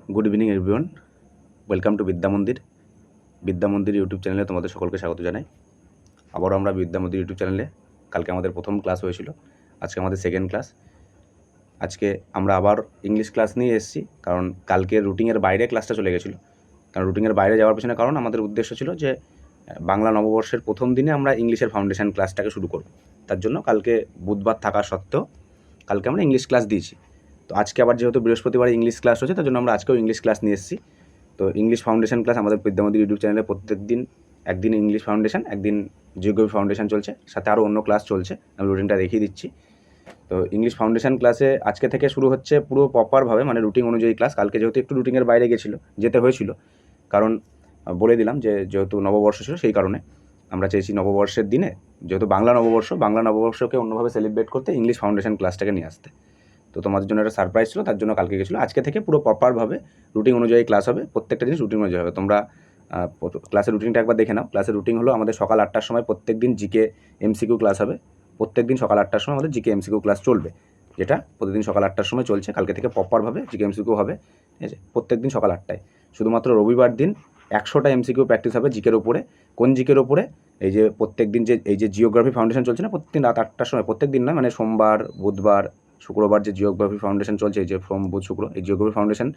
Good evening everyone, welcome to বিদ্যা মন্দির। বিদ্যা মন্দির ইউটিউব চ্যানেলে তোমাদের সকলকে স্বাগত জানাই। আবারও আমরা বিদ্যা মন্দির ইউটিউব চ্যানেলে, কালকে আমাদের প্রথম ক্লাস হয়েছিল, আজকে আমাদের সেকেন্ড ক্লাস। আজকে আমরা আবার ইংলিশ ক্লাস নিয়ে এসেছি, কারণ কালকে রুটিনের বাইরে ক্লাসটা চলে গেছিলো। কারণ রুটিনের বাইরে যাওয়ার পেছনে কারণ আমাদের উদ্দেশ্য ছিল যে বাংলা নববর্ষের প্রথম দিনে আমরা ইংলিশের ফাউন্ডেশন ক্লাসটাকে শুরু করব। তার জন্য কালকে বুধবার থাকা সত্ত্বেও কালকে আমরা ইংলিশ ক্লাস দিয়েছি। তো আজকে আবার যেহেতু বৃহস্পতিবার ইংলিশ ক্লাস হচ্ছে, তার জন্য আমরা আজকেও ইংলিশ ক্লাস নিয়ে এসেছি। তো ইংলিশ ফাউন্ডেশন ক্লাস আমাদের বিদ্যামন্দির ইউটিউব চ্যানেলে প্রত্যেক দিন একদিন ইংলিশ ফাউন্ডেশন, একদিন জিওগ্রাফি ফাউন্ডেশন চলছে, সাথে আরও অন্য ক্লাস চলছে, আমি রুটিনটা দেখিয়ে দিচ্ছি। তো ইংলিশ ফাউন্ডেশন ক্লাসে আজকে থেকে শুরু হচ্ছে পুরো প্রপারভাবে, মানে রুটিন অনুযায়ী ক্লাস। কালকে যেহেতু একটু রুটিনের বাইরে যেতে হয়েছিল, কারণ বলে দিলাম যে যেহেতু নববর্ষ ছিল, সেই কারণে আমরা চেয়েছি নববর্ষের দিনে, যেহেতু বাংলা নববর্ষকে অন্যভাবে সেলিব্রেট করতে ইংলিশ ফাউন্ডেশন ক্লাসটাকে নিয়ে আসতে। তো তোমাদের জন্য একটা সারপ্রাইজ ছিল, তার জন্য কালকে গেছিলো। আজকে থেকে পুরো প্রপারভাবে রুটিন অনুযায়ী ক্লাস হবে, প্রত্যেকটা জিনিস রুটিন অনুযায়ী হবে। তোমরা ক্লাসের রুটিনটা একবার দেখে নাও। ক্লাসের রুটিন হলো আমাদের সকাল 8টার সময় প্রত্যেক দিন জিকে এমসিকিউ ক্লাস হবে। প্রত্যেক দিন সকাল 8টার সময় আমাদের জিকে এমসিকিউ ক্লাস চলবে, যেটা প্রতিদিন সকাল 8টার সময় চলছে। কালকে থেকে প্রপারভাবে জিকে এমসিকিউ হবে, ঠিক আছে, প্রত্যেক দিন সকাল 8টায়। শুধুমাত্র রবিবার দিন 100টা এমসিকিউ প্র্যাকটিস হবে জিকের ওপরে। কোন জিকের ওপরে? এই যে প্রত্যেক দিন এই যে জিওগ্রাফি ফাউন্ডেশন চলছে না, প্রত্যেকদিন রাত 8টার সময়, প্রত্যেক দিন নয়, মানে সোমবার, বুধবার, শুক্রবার যে জিওগ্রাফি ফাউন্ডেশন চলছে, এই যে সোম, বুধ, শুক্র, এই জিওগ্রাফি ফাউন্ডেশন,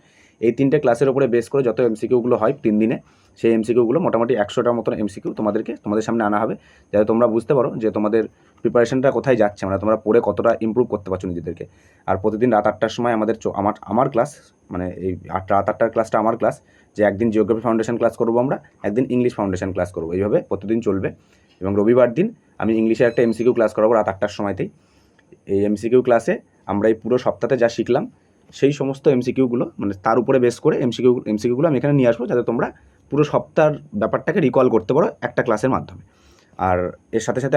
এই 3টে ক্লাসের উপরে বেস করে যত এমসিকিউগুলো হয় 3 দিনে, সেই এমসিকিউগুলো মোটামুটি 100টার মতন এমসিকিউ তোমাদের সামনে আনা হবে, যাতে তোমরা বুঝতে পারো যে তোমাদের প্রিপারেশনটা কোথায় যাচ্ছে, মানে তোমরা পড়ে কতটা ইমপ্রুভ করতে পারছো নিজেদেরকে। আর প্রতিদিন রাত 8টার সময় আমার ক্লাস, মানে এই রাত 8টার ক্লাসটা আমার ক্লাস, যে একদিন জিওগ্রাফি ফাউন্ডেশন ক্লাস করবো আমরা, একদিন ইংলিশ ফাউন্ডেশন ক্লাস করবো, এইভাবে প্রতিদিন চলবে। এবং রবিবার দিন আমি ইংলিশের একটা এমসিকিউ ক্লাস করাবো রাত 8টার সময়তেই। এই এমসিকিউ ক্লাসে আমরা এই পুরো সপ্তাহে যা শিখলাম সেই সমস্ত এমসিকিউগুলো, মানে তার উপরে বেস করে এমসিকিউগুলো আমি এখানে নিয়ে আসবো, যাতে তোমরা পুরো সপ্তাহের ব্যাপারটাকে রিকল করতে পারো একটা ক্লাসের মাধ্যমে। আর এর সাথে সাথে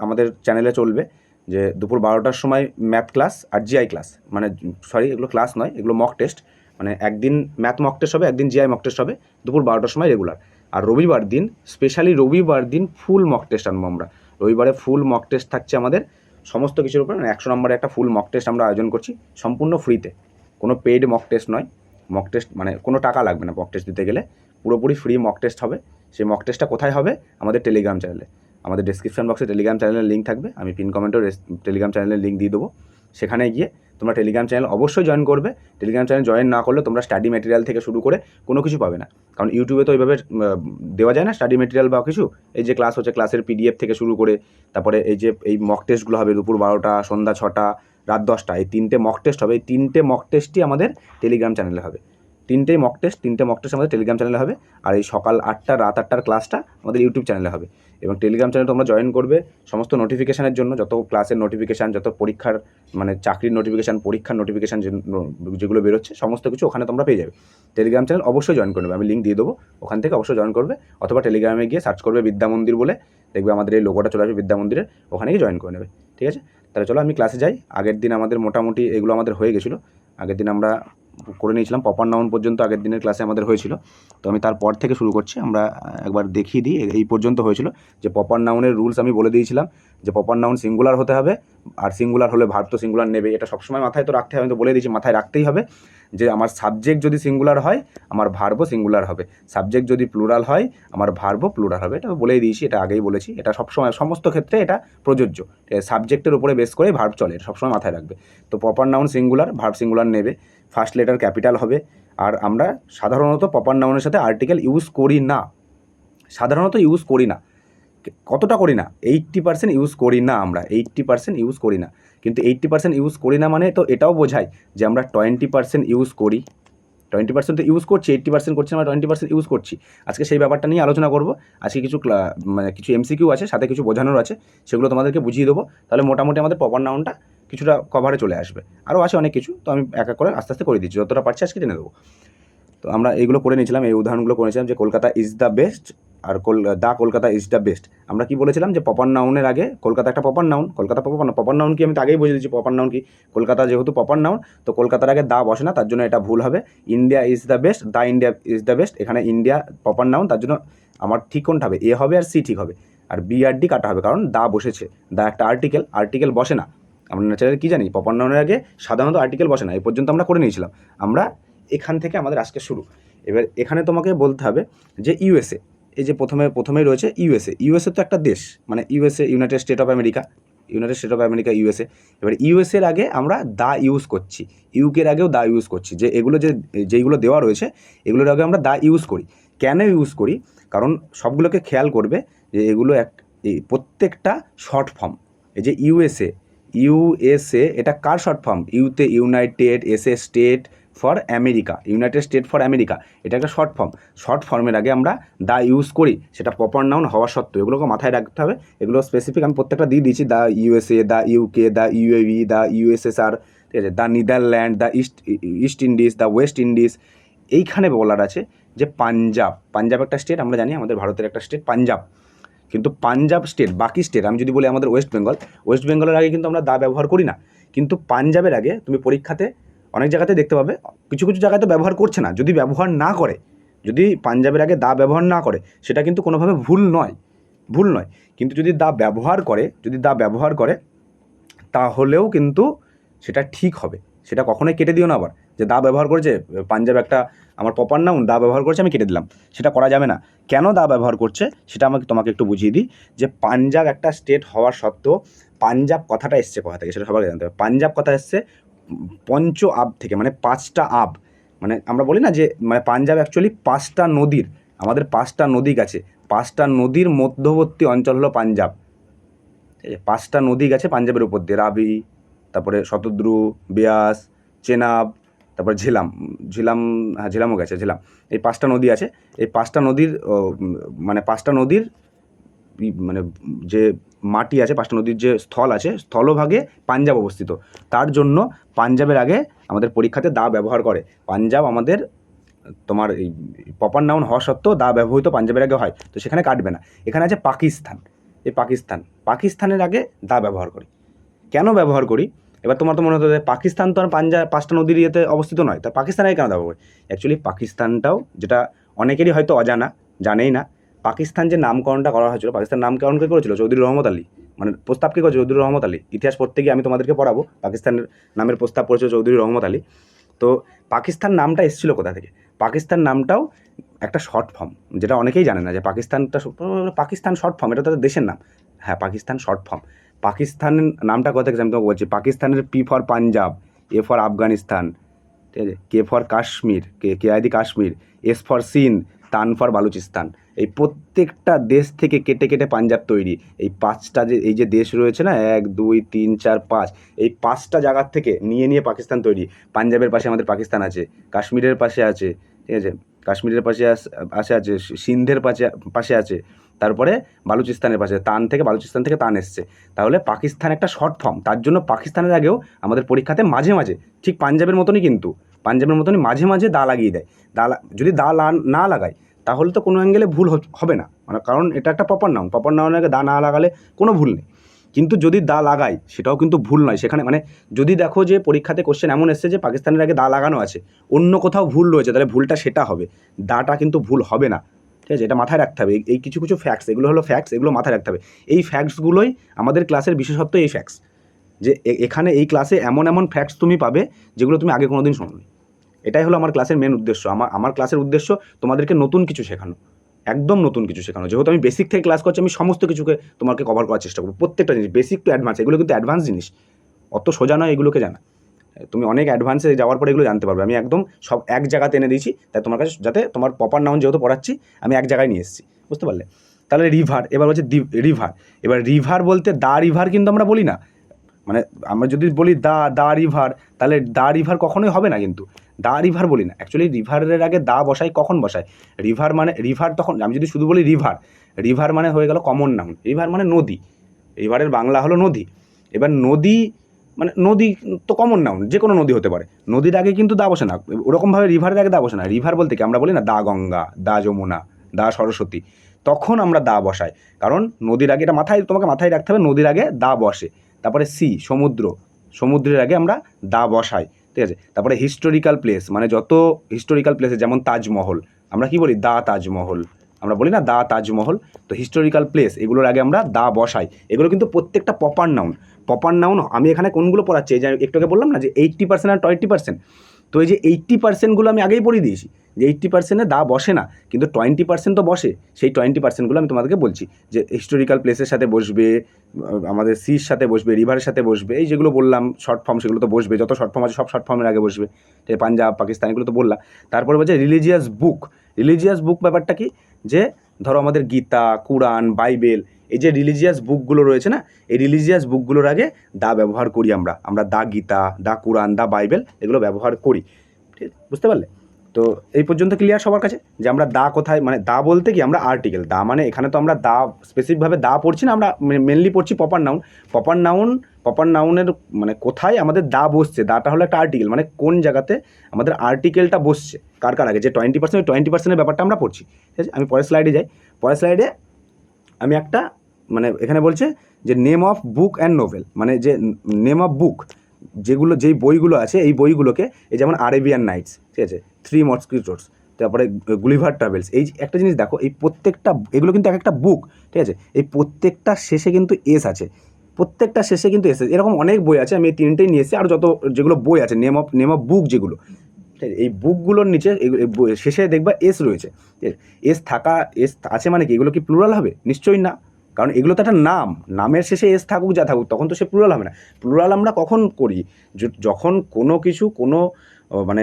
আমাদের চ্যানেলে চলবে যে দুপুর 12টার সময় ম্যাথ ক্লাস আর জিআই ক্লাস, মানে সরি, এগুলো ক্লাস নয়, এগুলো মক টেস্ট। মানে একদিন ম্যাথ মক টেস্ট হবে, একদিন জিআই মক টেস্ট হবে, দুপুর 12টার সময় রেগুলার। আর রবিবার দিন, স্পেশালি রবিবার দিন ফুল মক টেস্ট আনবো আমরা। রবিবারে ফুল মক টেস্ট থাকছে আমাদের সমস্ত কিছুর উপরে, মানে 100 নম্বরের একটা ফুল মক টেস্ট আমরা আয়োজন করছি, সম্পূর্ণ ফ্রিতে। কোনো পেইড মক টেস্ট নয়। মক টেস্ট মানে কোনো টাকা লাগবে না মক টেস্ট দিতে গেলে, পুরোপুরি ফ্রি মক টেস্ট হবে। সেই মক টেস্টটা কোথায় হবে? আমাদের টেলিগ্রাম চ্যানেলে। আমাদের ডেসক্রিপশন বক্সে টেলিগ্রাম চ্যানেলের লিঙ্ক থাকবে, আমি পিন কমেন্টেও টেলিগ্রাম চ্যানেলের লিঙ্ক দিয়ে দেবো। সেখানে গিয়ে তোমরা টেলিগ্রাম চ্যানেল অবশ্যই জয়েন করবে। টেলিগ্রাম চ্যানেল জয়েন না করলে তোমরা স্টাডি মেটেরিয়াল থেকে শুরু করে কোনো কিছু পাবে না, কারণ ইউটিউবে তো এইভাবে দেওয়া যায় না স্টাডি মেটেরিয়াল বা কিছু। এই যে ক্লাস হচ্ছে, ক্লাসের পিডিএফ থেকে শুরু করে, তারপরে এই মক টেস্টগুলো হবে দুপুর 12টা, সন্ধ্যা 6টা, রাত 10টা, এই 3টে মক টেস্ট হবে। এই 3টে মক টেস্টই আমাদের টেলিগ্রাম চ্যানেলে হবে। 3টে মক টেস্ট আমাদের টেলিগ্রাম চ্যানেলে হবে। আর এই সকাল 8টা, রাত 8টার ক্লাসটা আমাদের ইউটিউব চ্যানেলে হবে। এবং টেলিগ্রাম চ্যানেল তোমরা জয়েন করবে সমস্ত নোটিফিকেশানের জন্য, যত ক্লাসের নোটিফিকেশান, যত পরীক্ষার, মানে চাকরির নোটিফিকেশান, পরীক্ষার নোটিফিকেশান যেগুলো বেরোচ্ছে, সমস্ত কিছু ওখানে তোমরা পেয়ে যাবে। টেলিগ্রাম চ্যানেল অবশ্যই জয়েন করবে, আমি লিঙ্ক দিয়ে দেবো, ওখান থেকে অবশ্যই জয়েন করবে। অথবা টেলিগ্রামে গিয়ে সার্চ করবে বিদ্যা মন্দির বলে, দেখবে আমাদের এই লোগোটা চলে আসবে বিদ্যা মন্দিরের, ওখানে গিয়ে জয়েন করে নেবে, ঠিক আছে? তাহলে চলো আমি ক্লাসে যাই। আগের দিন আমাদের মোটামুটি এগুলো আমাদের হয়ে গেছিলো। আগের দিন আমরা করে নিয়েছিলাম প্রপার নাউন পর্যন্ত, আগের দিনের ক্লাসে আমাদের হয়েছিল। তো আমি তারপর থেকে শুরু করছি। আমরা একবার দেখিয়ে দিই, এই পর্যন্ত হয়েছিল যে প্রপার নাউনের রুলস আমি বলে দিয়েছিলাম, যে প্রপার নাউন সিঙ্গুলার হতে হবে, আর সিঙ্গুলার হলে ভার্ব তো সিঙ্গুলার নেবে, এটা সবসময় মাথায় তো রাখতে হবে। আমি তো বলে দিয়েছি, মাথায় রাখতেই হবে যে আমার সাবজেক্ট যদি সিঙ্গুলার হয়, আমার ভার্বও সিঙ্গুলার হবে। সাবজেক্ট যদি প্লুরাল হয়, আমার ভার্বও প্লুরাল হবে। এটা বলেই দিয়েছি, এটা আগেই বলেছি, এটা সবসময় সমস্ত ক্ষেত্রে এটা প্রযোজ্য। সাবজেক্টের উপরে বেস করে ভার্ব চলে, এটা সবসময় মাথায় রাখবে। তো proper noun singular, verb singular নেবে, ফার্স্ট লেটার ক্যাপিটাল হবে। আর আমরা সাধারণত প্রপার নাউনের সাথে আর্টিকেল ইউজ করি না, সাধারণত ইউজ করি না। কতটা করি না? 80% ইউজ করি না, আমরা 80% ইউজ করি না। কিন্তু 80% ইউজ করি না মানে তো এটাও বোঝায় যে আমরা 20% ইউজ করি। 20% তো ইউজ করছি, 80% করছি, আমরা 20% ইউজ করছি। আজকে সেই ব্যাপারটা নিয়ে আলোচনা করব। আজকে মানে কিছু এমসিকিউ আছে, সাথে কিছু বোঝানোর আছে, সেগুলো তোমাদেরকে বুঝিয়ে দেবো। তাহলে মোটামুটি আমাদের প্রপার নাউনটা কিছুটা কভারে চলে আসবে। আরও আছে অনেক কিছু, তো আমি এক এক করে আস্তে আস্তে করে দিচ্ছি, যতটা পারছি আজকে জেনে দেবো। তো আমরা এইগুলো করে নিয়েছিলাম, এই উদাহরণগুলো করেছিলাম যে Kolkata is the best are the Kolkata is the best. আমরা কি বলেছিলাম যে প্রপার নাউনের আগে কলকাতা একটা proper noun, Kolkata proper noun কি আমি তো আগেই বুঝে দিচ্ছি প্রপার নাউন কি। কলকাতা যেহেতু প্রপার নাউন, তো কলকাতার আগে দা বসে না, তার জন্য এটা ভুল হবে। India is the best, the India is the best. এখানে ইন্ডিয়া প্রপার নাউন, তার জন্য আমার ঠিক কোনটা হবে? এ হবে আর সি ঠিক হবে, আর বি আর ডি কাটা হবে, কারণ দা বসেছে। দা একটা আর্টিকেল বসে না। আমরা ন্যাচারালি কী জানি, প্রপার নাউনের আগে সাধারণত আর্টিকেল বসে না। এই পর্যন্ত আমরা করে নিয়েছিলাম। আমরা এখান থেকে আমাদের আজকে শুরু। এবার এখানে তোমাকে বলতে হবে যে ইউএসএ, এই যে প্রথমেই রয়েছে ইউএসএ। ইউএসএ তো একটা দেশ, মানে USA, United state of America, USA. এবার ইউএসএর আগে আমরা দা ইউজ করছি, ইউকের আগেও দা ইউজ করছি, যে এগুলো যেইগুলো দেওয়া রয়েছে এগুলোর আগে আমরা দা ইউজ করি। কেন ইউজ করি? কারণ সবগুলোকে খেয়াল করবে যে এগুলো এই প্রত্যেকটা শর্ট ফর্ম। এই যে ইউএসএ এটা কার শর্ট ফর্ম? ইউতে united, SA state for America, united state for America, এটা একটা শর্ট ফর্ম। শর্ট ফর্মের আগে আমরা দা ইউজ করি, সেটা প্রপার নাউন হওয়া সত্ত্বেও। এগুলোকে মাথায় রাখতে হবে, এগুলো স্পেসিফিক আমি প্রত্যেকটা দিয়ে দিয়েছি। The USA, the UK, the UAE, the USSR, ঠিক আছে, the Netherland, the east Indies, the West Indies. এইখানে বলার আছে যে পাঞ্জাব একটা স্টেট, আমরা জানি আমাদের ভারতের একটা স্টেট পাঞ্জাব, কিন্তু পাঞ্জাব স্টেট, বাকি স্টেট আমি যদি বলি আমাদের ওয়েস্ট বেঙ্গলের আগে কিন্তু আমরা দা ব্যবহার করি না। কিন্তু পাঞ্জাবের আগে তুমি পরীক্ষাতে অনেক জায়গাতে দেখতে পাবে, কিছু কিছু জায়গায় তো ব্যবহার করছে না। যদি ব্যবহার না করে, যদি পাঞ্জাবের আগে দা ব্যবহার না করে, সেটা কিন্তু কোনোভাবে ভুল নয়। কিন্তু যদি দা ব্যবহার করে তাহলেও কিন্তু সেটা ঠিক হবে। সেটা কখনোই কেটে দিও না আবার, যে দা ব্যবহার করেছে, পাঞ্জাব একটা আমার প্রপার নাউন, দা ব্যবহার করছে আমি কেটে দিলাম, সেটা করা যাবে না। কেন দা ব্যবহার করছে সেটা তোমাকে একটু বুঝিয়ে দিই। যে পাঞ্জাব একটা স্টেট হওয়ার সত্ত্বেও, পাঞ্জাব কথাটা এসছে কোথা থেকে সেটা সবাইকে জানতে হবে। পাঞ্জাব কথা এসছে পঞ্চ আব থেকে, মানে 5টা আব। মানে আমরা বলি না যে মানে পাঞ্জাব অ্যাকচুয়ালি 5টা নদীর, আমাদের 5টা নদী গেছে, 5টা নদীর মধ্যবর্তী অঞ্চল হলো পাঞ্জাব। ঠিক আছে, 5টা নদী গেছে পাঞ্জাবের উপর দিয়ে, রাবি, তারপরে শতদ্রু, বিয়াস, চেনাব, তারপর ঝিলামও গেছে, এই 5টা নদী আছে। এই 5টা নদীর মানে 5টা নদীর মানে যে মাটি আছে, 5টা নদীর যে স্থল আছে, স্থলভাগে পাঞ্জাব অবস্থিত। তার জন্য পাঞ্জাবের আগে আমাদের পরীক্ষাতে দা ব্যবহার করে। পাঞ্জাব আমাদের তোমার এই প্রপার নাউন হওয়া সত্ত্বেও দা ব্যবহৃত পাঞ্জাবের আগে হয়, তো সেখানে কাটবে না। এখানে আছে পাকিস্তান, এই পাকিস্তানের আগে দা ব্যবহার করি। কেন ব্যবহার করি? এবার তোমার তো মনে হতে পাকিস্তান তো আর পাঞ্জাব 5টা নদীর ইয়েতে অবস্থিত নয়, তা পাকিস্তানে কেন ব্যবহার করি? অ্যাকচুয়ালি পাকিস্তানটাও, যেটা অনেকেরই হয়তো অজানা, জানেই না, পাকিস্তান যে নামকরণটা করা হয়েছিল, পাকিস্তান নামকরণ কে করেছিল? চৌধুরী রহমত আলী। মানে প্রস্তাব কে করেছিল? চৌধুরী রহমত আলী। ইতিহাস পড়তে গিয়ে আমি তোমাদেরকে পড়াবো, পাকিস্তানের নামের প্রস্তাব করেছিল চৌধুরী রহমত আলী। তো পাকিস্তান নামটা এসেছিল কোথা থেকে? পাকিস্তান নামটাও একটা শর্ট ফর্ম, যেটা অনেকেই জানে না, যে পাকিস্তান শর্ট ফর্ম, এটা তাদের দেশের নাম। হ্যাঁ, পাকিস্তান শর্ট ফর্ম। পাকিস্তানের নামটা কোথা থেকে আমি তোমাকে বলছি। পাকিস্তানের P for Punjab, A for Afghanistan, ঠিক আছে, কে ফর কাশ্মীর, কেআইডি কাশ্মীর, এস ফর সিন্ধ, তান ফর বালুচিস্তান। এই প্রত্যেকটা দেশ থেকে কেটে কেটে পাঞ্জাব তৈরি। এই 5টা এই যে দেশ রয়েছে না, 1 2 3 4 5, এই 5টা জায়গার থেকে নিয়ে পাকিস্তান তৈরি। পাঞ্জাবের পাশে আমাদের পাকিস্তান আছে, কাশ্মীরের পাশে আছে, ঠিক আছে, কাশ্মীরের পাশে আছে, সিন্ধের পাশে আছে, তারপরে বালুচিস্তানের পাশে, বালুচিস্তান থেকে তান এসছে। তাহলে পাকিস্তান একটা শর্ট ফর্ম। তার জন্য পাকিস্তানের আগেও আমাদের পরীক্ষাতে মাঝে মাঝে, ঠিক পাঞ্জাবের মতনই, কিন্তু পাঞ্জাবের মতনই মাঝে মাঝে দা লাগিয়ে দেয়। যদি দা না লাগায় তাহলে তো কোনো অ্যাঙ্গেলে ভুল হবে না, মানে কারণ এটা একটা প্রপার নাউনের আগে দা না লাগালে কোনো ভুল নেই। কিন্তু যদি দা লাগাই সেটাও কিন্তু ভুল নয়। সেখানে মানে যদি দেখো যে পরীক্ষাতে কোশ্চেন এমন এসছে যে পাকিস্তানের আগে দা লাগানো আছে, অন্য কোথাও ভুল রয়েছে, তাহলে ভুলটা সেটা হবে, দাটা কিন্তু ভুল হবে না। ঠিক আছে, এটা মাথায় রাখতে হবে। এই কিছু কিছু ফ্যাক্টস, এগুলো হলো ফ্যাক্টস, এগুলো মাথায় রাখতে হবে। এই ফ্যাক্টসগুলোই আমাদের ক্লাসের বিশেষত্ব, এই ফ্যাক্টস, যে এখানে এই ক্লাসে এমন ফ্যাক্টস তুমি পাবে যেগুলো তুমি আগে কোনোদিন শোনোনি। এটাই হলো আমার ক্লাসের মেন উদ্দেশ্য। আমার ক্লাসের উদ্দেশ্য তোমাদেরকে নতুন কিছু শেখানো, একদম নতুন কিছু শেখানো। যেহেতু আমি বেসিক থেকে ক্লাস করছি, আমি সমস্ত কিছুকে তোমাকে কভার করার চেষ্টা করবো, প্রত্যেকটা জিনিস, বেসিক টু অ্যাডভান্স। এগুলো কিন্তু অ্যাডভান্স জিনিস, অত সোজা নয় এগুলোকে জানা। তুমি অনেক অ্যাডভান্সে যাওয়ার পরে এগুলো জানতে পারবে। আমি একদম সব এক জায়গাতে এনে দিয়েছি, তাই তোমার কাছে, যাতে তোমার প্রপার নাউন যেহেতু পড়াচ্ছি আমি এক জায়গায় নিয়ে এসেছি, বুঝতে পারলে? তাহলে রিভার, এবার হচ্ছে রিভার। এবার রিভার বলতে দা রিভার কিন্তু আমরা বলি না। মানে আমরা যদি বলি দা রিভার, তাহলে দা রিভার কখনোই হবে না, কিন্তু দা রিভার বলি না। অ্যাকচুয়ালি রিভারের আগে দা বসাই, কখন বসাই? রিভার তখন, আমি যদি শুধু বলি রিভার মানে হয়ে গেল কমন নাউন। রিভার মানে নদী, রিভারের বাংলা হলো নদী। এবার নদী মানে নদী তো কমন নাউন, যে কোনো নদী হতে পারে। নদীর আগে কিন্তু দা বসে না, ওরকমভাবে রিভারের আগে দা বসে না। রিভার বলতে কি আমরা বলি না দা গঙ্গা, দা যমুনা, দা সরস্বতী, তখন আমরা দা বসাই। কারণ নদীর আগে, এটা তোমাকে মাথায় রাখতে হবে, নদীর আগে দা বসে। তারপরে সমুদ্রের আগে আমরা দা বসাই, ঠিক আছে। তারপরে হিস্টোরিক্যাল প্লেস, মানে যত হিস্টোরিক্যাল প্লেসে, যেমন তাজমহল, আমরা কি বলি? দা তাজমহল, আমরা বলি না দা তাজমহল। তো হিস্টোরিক্যাল প্লেস, এগুলোর আগে আমরা দা বসাই। এগুলো কিন্তু প্রত্যেকটা প্রপার নাউন। আমি এখানে কোনগুলো পড়াচ্ছি, এই যে একটু আগে বললাম না যে 80% আর 20%, তো এই যে 80%গুলো আমি আগেই পড়িয়ে দিয়েছি যে 80%-এ দা বসে না, কিন্তু 20% তো বসে। সেই 20%গুলো আমি তোমাদেরকে বলছি যে হিস্টোরিক্যাল প্লেসের সাথে বসবে, আমাদের সির সাথে বসবে, রিভারের সাথে বসবে, এই যেগুলো বললাম শর্ট ফর্ম সেগুলো তো বসবে, যত শর্ট ফর্ম আছে সব শর্ট ফর্মের আগে বসবে, ঠিক পাঞ্জাব পাকিস্তান এগুলো তো বললাম। তারপরে বলছে রিলিজিয়াস বুক ব্যাপারটা কি, যে ধরো আমাদের গীতা, কুরআন, বাইবেল, এই যে রিলিজিয়াস বুকগুলো রয়েছে না, এই রিলিজিয়াস বুকগুলোর আগে দা ব্যবহার করি আমরা দা গীতা, দা কুরআন, দা বাইবেল এগুলো ব্যবহার করি, ঠিক বুঝতে পারলে? তো এই পর্যন্ত ক্লিয়ার সবার কাছে যে আমরা দা কোথায়, মানে দা বলতে কি আমরা আর্টিকেল, দা মানে এখানে তো আমরা দা স্পেসিফিকভাবে দা পড়ছি না, আমরা মেনলি পড়ছি প্রপার নাউনের মানে কোথায় আমাদের দা বসছে, দাটা হলো একটা আর্টিকেল, মানে কোন জায়গাতে আমাদের আর্টিকেলটা বসছে কার আগে, যে 20% ওই 20%-এর ব্যাপারটা আমরা পড়ছি, ঠিক আছে? আমি পরের স্লাইডে যাই। পরের স্লাইডে আমি একটা মানে এখানে বলছে যে name of book and novel, মানে যে নেম অফ বুক যেই বইগুলো আছে এই বইগুলোকে, এই যেমন আরেবিয়ান নাইটস, ঠিক আছে, 3 মস্কিটোস, তারপরে গুলিভার ট্রাভেলস, এই একটা জিনিস দেখো, এই প্রত্যেকটা এগুলো কিন্তু এক একটা বুক, ঠিক আছে, এই প্রত্যেকটা শেষে কিন্তু এস আছে, প্রত্যেকটা শেষে কিন্তু এস, এরকম অনেক বই আছে, আমি এই 3টেই নিয়ে এসেছি, আর যত যেগুলো বই আছে নেম অফ বুক যেগুলো, ঠিক আছে, এই বুকগুলোর নিচে শেষে দেখবা এস রয়েছে, ঠিক আছে, এস আছে মানে কি, এগুলো কি প্লুরাল হবে? নিশ্চয়ই না, কারণ এগুলো তো একটা নামের শেষে এস থাকুক যা থাকুক তখন তো সে প্লুরাল হবে না। প্লুরাল আমরা কখন করি, যখন কোনো কিছু কোনো মানে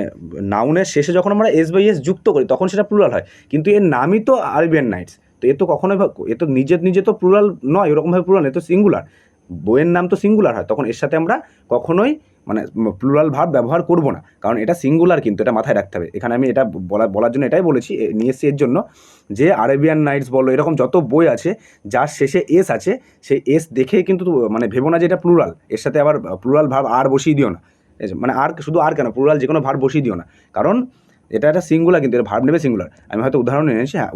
নাউনের শেষে যখন আমরা এস বাই এস যুক্ত করি তখন সেটা প্লুরাল হয়, কিন্তু এর নামই তো আরবিয়ান নাইটস, তো এ তো কখনোই এ তো নিজে তো প্লুরাল নয়, এরকমভাবে প্লুরাল, এ তো সিঙ্গুলার, বইয়ের নাম তো সিঙ্গুলার হয়, তখন এর সাথে আমরা কখনোই মানে প্লুরাল ভার্ব ব্যবহার করব না, কারণ এটা সিঙ্গুলার, কিন্তু এটা মাথায় রাখতে হবে। এখানে আমি এটা বলার জন্য এটাই বলেছি, নিয়ে এসেছি এর জন্য যে আরেবিয়ান নাইটস বলো, এরকম যত বই আছে যার শেষে এস আছে, সেই এস দেখেই কিন্তু মানে ভেবো না যে এটা প্লুরাল, এর সাথে আবার প্লুরাল ভার্ব আর বসিয়ে দিও না, মানে আর শুধু আর কেন, প্লুরাল যে কোনো ভার্ব বসিয়ে দিও না, কারণ এটা একটা সিঙ্গুলার, কিন্তু এটা ভার্ব নেবে সিঙ্গুলার। আমি হয়তো উদাহরণ এনেছি, হ্যাঁ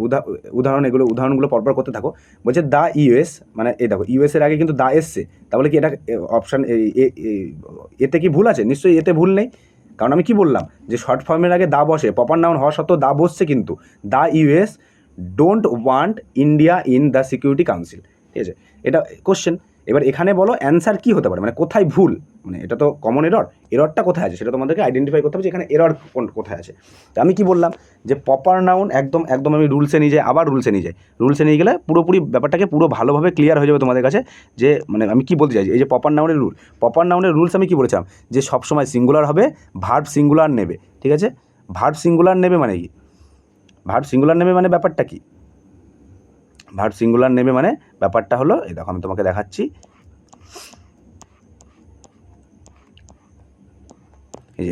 উদাহরণগুলো পরপর করতে থাকো। বলছে দ্য ইউএস, মানে এই দেখো ইউএসের আগে কিন্তু দা এসছে, তাহলে কি এটা অপশান এতে কি ভুল আছে? নিশ্চয়ই এতে ভুল নেই, কারণ আমি কি বললাম যে শর্ট ফর্মের আগে দা বসে, প্রপার নাউন হওয়া সত্ত্বেও দা বসছে, কিন্তু the US don't want India in the Security council, ঠিক আছে, এটা কোশ্চেন। এবার এখানে বলো অ্যান্সার কী হতে পারে, মানে কোথায় ভুল, মানে এটা তো কমন এররটা কোথায় আছে সেটা তোমাদেরকে আইডেন্টিফাই করতে হবে যে এখানে এরর কোথায় আছে। তো আমি কি বললাম যে প্রপার নাউন একদম আমি রুলসে নিয়ে যাই, আবার রুলসে নিয়ে গেলে পুরোপুরি ব্যাপারটাকে পুরো ভালোভাবে ক্লিয়ার হয়ে যাবে তোমাদের কাছে, যে মানে আমি কি বলতে চাইছি। এই যে প্রপার নাউনের রুলস আমি কি বলেছিলাম, যে সবসময় সিঙ্গুলার হবে, ভার্ব সিঙ্গুলার নেবে, ঠিক আছে, ভার্ব সিঙ্গুলার নেবে মানে কি, ভার্ব সিঙ্গুলার নেবে মানে ব্যাপারটা কি, ভার্ব সিঙ্গুলার নেবে মানে ব্যাপারটা হলো, এই দেখো আমি তোমাকে দেখাচ্ছি,